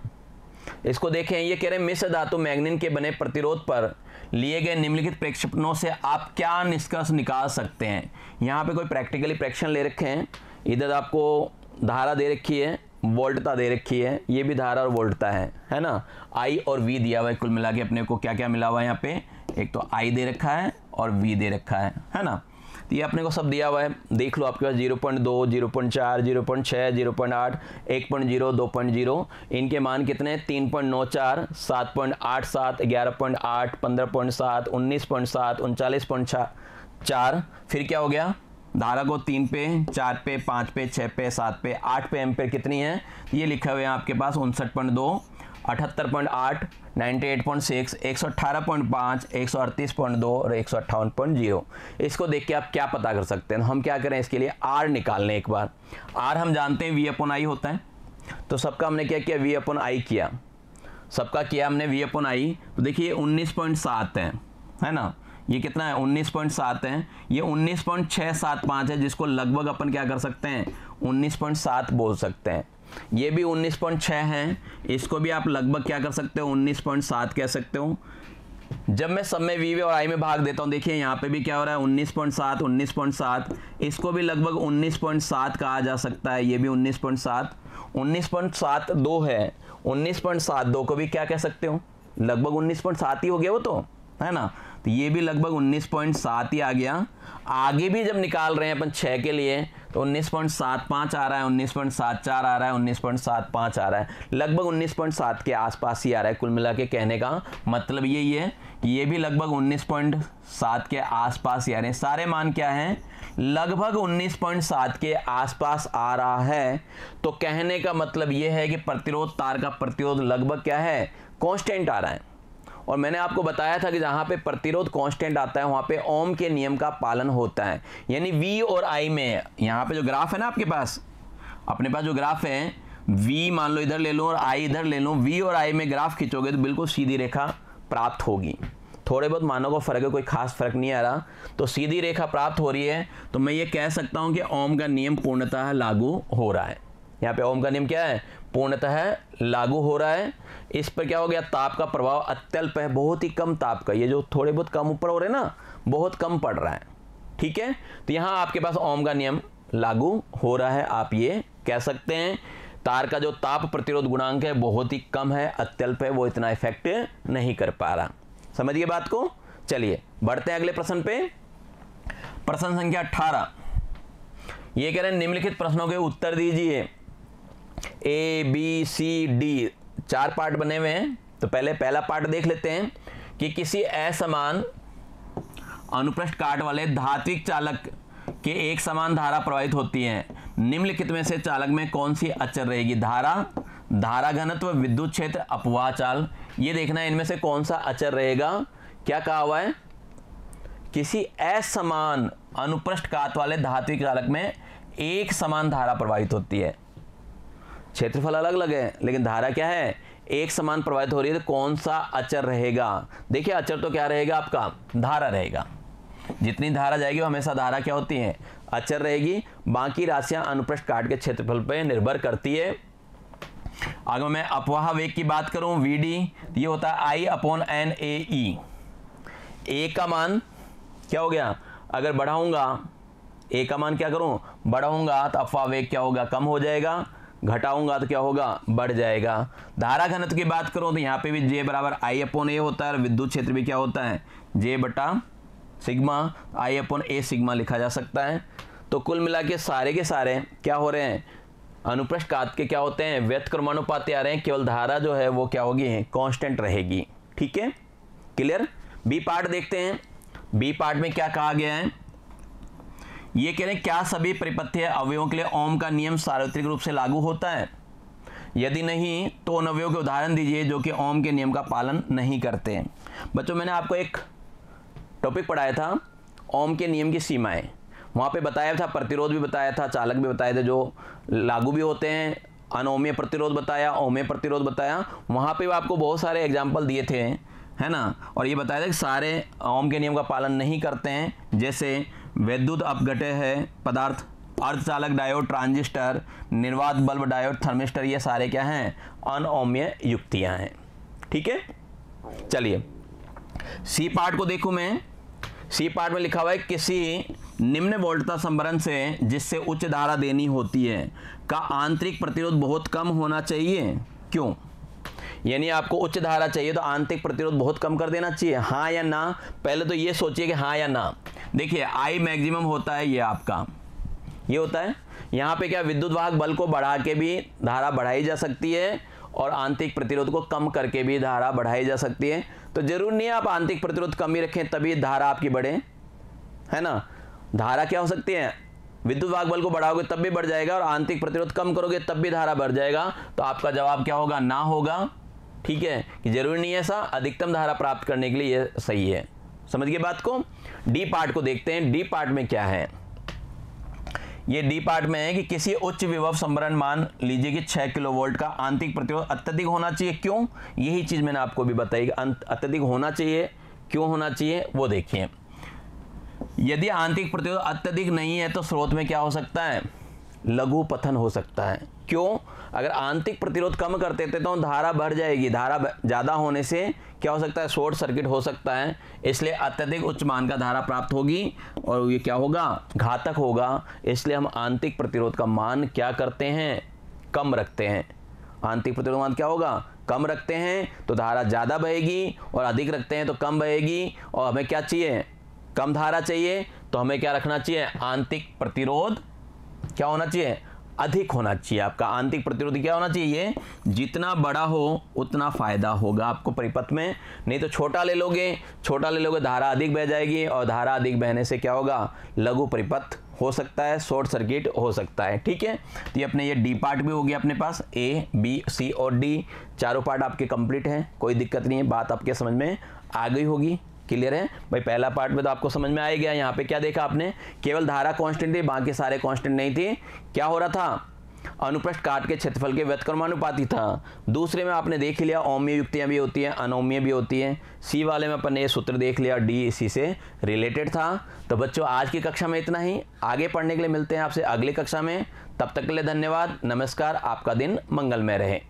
इसको देखें, ये कह रहे हैं मिश्र धातु मैग्नीन के बने प्रतिरोध पर लिए गए निम्नलिखित प्रेक्षेपणों से आप क्या निष्कर्ष निकाल सकते हैं। यहाँ पे कोई प्रैक्टिकली प्रेक्षण ले रखे हैं, इधर आपको धारा दे रखी है, वोल्टता दे रखी है, ये भी धारा और वोल्टता है ना। I और V दिया हुआ है, कुल मिला के अपने को क्या क्या मिला हुआ है यहाँ पे, एक तो I दे रखा है और V दे रखा है ना। तो ये अपने को सब दिया हुआ है, देख लो आपके पास 0.2, 0.4, 0.6, 0.8, 1.0, 2.0, इनके मान कितने, 3.94, 7.87, 11.8, 15.7, 19.7, 39.4। फिर क्या हो गया, धारा को 3 पे, 4 पे, 5 पे, 6 पे, 7 पे, 8 पे एम्पेयर कितनी है, ये लिखा हुआ है आपके पास 59.2, 78.8, 98.6, 118.5, 138.2 और 158.0। इसको देख के आप क्या पता कर सकते हैं, हम क्या करें, इसके लिए R निकाल लें एक बार। R हम जानते हैं V/I होता है, तो सबका हमने क्या किया, V/I किया, सबका किया हमने V/I। तो देखिए 19.7 है ना, ये कितना है, 19.7 है, ये 19.675 है, जिसको लगभग अपन क्या कर सकते हैं, 19.7 बोल सकते हैं। ये भी 19.6 है, इसको भी आप लगभग क्या कर सकते हो, 19.7 कह सकते हो। जब मैं सब में V और I में भाग देता हूँ, देखिए यहाँ पे भी क्या हो रहा है, 19.7, 19.7, इसको भी लगभग 19.7 कहा जा सकता है, ये भी 19.7, 19.72 है, 19.72 को भी क्या कह सकते हो, लगभग 19.7 ही हो गया वो तो, है ना। तो ये भी लगभग 19.7 ही आ गया। आगे भी जब निकाल रहे हैं अपन 6 के लिए, तो 19.75 आ रहा है, 19.74 आ रहा है, 19.75 आ रहा है, लगभग 19.7 के आसपास ही आ रहा है। कुल मिला के कहने का मतलब यही है कि ये भी लगभग 19.7 के आसपास ही आ रहे हैं। सारे मान क्या हैं, लगभग 19.7 के आसपास आ रहा है। तो कहने का मतलब ये है कि प्रतिरोध तार का प्रतिरोध लगभग क्या है, कांस्टेंट आ रहा है। और मैंने आपको बताया था कि जहाँ पे प्रतिरोध कांस्टेंट आता है, वहाँ पे ओम के नियम का पालन होता है। यानी V और I में, यहाँ पे जो ग्राफ है ना आपके पास, अपने पास जो ग्राफ है, V मान लो इधर ले लो और I इधर ले लो, V और I में ग्राफ खींचोगे तो बिल्कुल सीधी रेखा प्राप्त होगी। थोड़े बहुत मानों का फर्क है, कोई खास फर्क नहीं आ रहा, तो सीधी रेखा प्राप्त हो रही है, तो मैं ये कह सकता हूं कि ओम का नियम पूर्णतः लागू हो रहा है। यहाँ पे ओम का नियम क्या है, पूर्णतः लागू हो रहा है। इस पर क्या हो गया, ताप का प्रभाव अत्यल्प है, बहुत ही कम ताप का, ये जो थोड़े बहुत कम ऊपर हो रहे हैं ना, बहुत कम पड़ रहा है, ठीक है। तो यहाँ आपके पास ओम का नियम लागू हो रहा है, आप ये कह सकते हैं। तार का जो ताप प्रतिरोध गुणांक है बहुत ही कम है, अत्यल्प है, वो इतना इफेक्ट नहीं कर पा रहा। समझिए बात को। चलिए बढ़ते हैं अगले प्रश्न पे। प्रश्न संख्या 18, ये कह रहे हैं निम्नलिखित प्रश्नों के उत्तर दीजिए। A B C D 4 part बने हुए हैं, तो पहले पहला पार्ट देख लेते हैं कि किसी असमान अनुप्रस्थ काट वाले धात्विक चालक के एक समान धारा प्रवाहित होती है, निम्नलिखित में से चालक में कौन सी अचर रहेगी। धारा, धारा घनत्व, विद्युत क्षेत्र, अपवाह चाल, ये देखना है इनमें से कौन सा अचर रहेगा। क्या कहा हुआ है, किसी असमान अनुप्रस्थ काट वाले धात्विक चालक में एक समान धारा प्रवाहित होती है, क्षेत्रफल अलग अलग है लेकिन धारा क्या है, एक समान प्रवाहित हो रही है, तो कौन सा अचर रहेगा। देखिए अचर तो क्या रहेगा आपका, धारा रहेगा, जितनी धारा जाएगी वो हमेशा धारा क्या होती है, अचर रहेगी। बाकी राशियां अनुप्रस्थ काट के क्षेत्रफल पर निर्भर करती है। अगर मैं अपवाह वेग की बात करूं Vd, ये होता है I/NAE। ए का मान क्या हो गया, अगर बढ़ाऊंगा, ए का मान क्या करूं, बढ़ाऊंगा तो अपवाह वेग क्या होगा, कम हो जाएगा, घटाऊंगा तो क्या होगा, बढ़ जाएगा। धारा घनत्व की बात करूं तो यहाँ पे भी J बराबर I/A होता है, और विद्युत क्षेत्र भी क्या होता है, J बटा सिग्मा, I/A सिग्मा लिखा जा सकता है। तो कुल मिला के सारे क्या हो रहे हैं, अनुप्रस्थ काट के क्या होते हैं, व्युत्क्रमानुपाती आ रहे हैं, केवल धारा जो है वो क्या होगी, कांस्टेंट रहेगी, ठीक है, क्लियर। बी पार्ट देखते हैं। बी पार्ट में क्या कहा गया है, ये कह रहे हैं क्या सभी परिपथीय अवयवों के लिए ओम का नियम सार्वत्रिक रूप से लागू होता है, यदि नहीं तो उन अवयवों के उदाहरण दीजिए जो कि ओम के नियम का पालन नहीं करते हैं। बच्चों मैंने आपको एक टॉपिक पढ़ाया था, ओम के नियम की सीमाएं, वहाँ पे बताया था, प्रतिरोध भी बताया था, चालक भी बताए थे जो लागू भी होते हैं, अनोमीय प्रतिरोध बताया, ओमीय प्रतिरोध बताया, वहाँ पे आपको बहुत सारे एग्जाम्पल दिए थे, है ना। और ये बताया था कि सारे ओम के नियम का पालन नहीं करते हैं, जैसे विद्युत अपघटय है पदार्थ, अर्धचालक डायोड, ट्रांजिस्टर, निर्वात बल्ब डायोड, थर्मिस्टर, ये सारे क्या हैं, अनओम्य युक्तियां हैं, ठीक है। चलिए सी पार्ट को देखूं मैं। सी पार्ट में लिखा हुआ है किसी निम्न वोल्टता संभरण से जिससे उच्च धारा देनी होती है का आंतरिक प्रतिरोध बहुत कम होना चाहिए, क्यों। यानी आपको उच्च धारा चाहिए तो आंतरिक प्रतिरोध बहुत कम कर देना चाहिए, हाँ या ना। पहले तो ये सोचिए कि हाँ या ना। देखिए I मैक्सिमम होता है, ये आपका ये होता है, यहाँ पे क्या विद्युत वाहक बल को बढ़ा के भी धारा बढ़ाई जा सकती है और आंतरिक प्रतिरोध को कम करके भी धारा बढ़ाई जा सकती है। तो जरूर नहीं है आप आंतरिक प्रतिरोध कम ही रखें तभी धारा आपकी बढ़े, है ना। धारा क्या हो सकती है, विद्युत वाहक बल को बढ़ाओगे तब भी बढ़ जाएगा और आंतरिक प्रतिरोध कम करोगे तब भी धारा बढ़ जाएगा। तो आपका जवाब क्या होगा, ना होगा, ठीक है, कि जरूरी नहीं है ऐसा, अधिकतम धारा प्राप्त करने के लिए ये सही है। समझ गए बात को। डी पार्ट को देखते हैं। डी पार्ट में क्या है, ये डी पार्ट में है कि किसी उच्च विभव संभरण, मान लीजिए कि 6 किलोवोल्ट का आंतरिक प्रतिरोध अत्यधिक होना चाहिए, क्यों, यही चीज मैंने आपको भी बताई कि अत्यधिक होना चाहिए, क्यों होना चाहिए वो देखिए। यदि आंतरिक प्रतिरोध अत्यधिक नहीं है तो स्रोत में क्या हो सकता है, लघु पतन हो सकता है। क्यों, अगर आंतरिक प्रतिरोध कम कर देते तो धारा बढ़ जाएगी, धारा ज़्यादा होने से क्या हो सकता है, शॉर्ट सर्किट हो सकता है, इसलिए अत्यधिक उच्च मान का धारा प्राप्त होगी और ये क्या होगा, घातक होगा। इसलिए हम आंतरिक प्रतिरोध का मान क्या करते हैं, कम रखते हैं। आंतरिक प्रतिरोध मान क्या होगा, कम रखते हैं तो धारा ज़्यादा बहेगी, और अधिक रखते हैं तो कम बहेगी। और हमें क्या चाहिए, कम धारा चाहिए तो हमें क्या रखना चाहिए, आंतरिक प्रतिरोध क्या होना चाहिए, अधिक होना चाहिए। आपका आंतरिक प्रतिरोध क्या होना चाहिए, जितना बड़ा हो उतना फायदा होगा आपको परिपथ में। नहीं तो छोटा ले लोगे धारा अधिक बह जाएगी, और धारा अधिक बहने से क्या होगा, लघु परिपथ हो सकता है, शॉर्ट सर्किट हो सकता है, ठीक है। तो ये अपने ये डी पार्ट भी हो गया अपने पास, ए बी सी और डी चारों पार्ट आपके कंप्लीट हैं, कोई दिक्कत नहीं है, बात आपके समझ में आ गई होगी, क्लियर है भाई। पहला पार्ट में तो आपको समझ में आ गया। यहाँ पे क्या देखा आपने, केवल धारा कांस्टेंट थी, बाकी सारे कांस्टेंट नहीं थी। क्या हो रहा था, अनुप्रस्थ काट के क्षेत्रफल के व्युत्क्रमानुपाती था। दूसरे में आपने देख लिया औम्य युक्तियां भी होती हैं, अनौम्य भी होती हैं। सी वाले में अपन ने ये सूत्र देख लिया, डी इसी से रिलेटेड था। तो बच्चों आज की कक्षा में इतना ही, आगे पढ़ने के लिए मिलते हैं आपसे अगली कक्षा में। तब तक के लिए धन्यवाद, नमस्कार, आपका दिन मंगलमय रहे।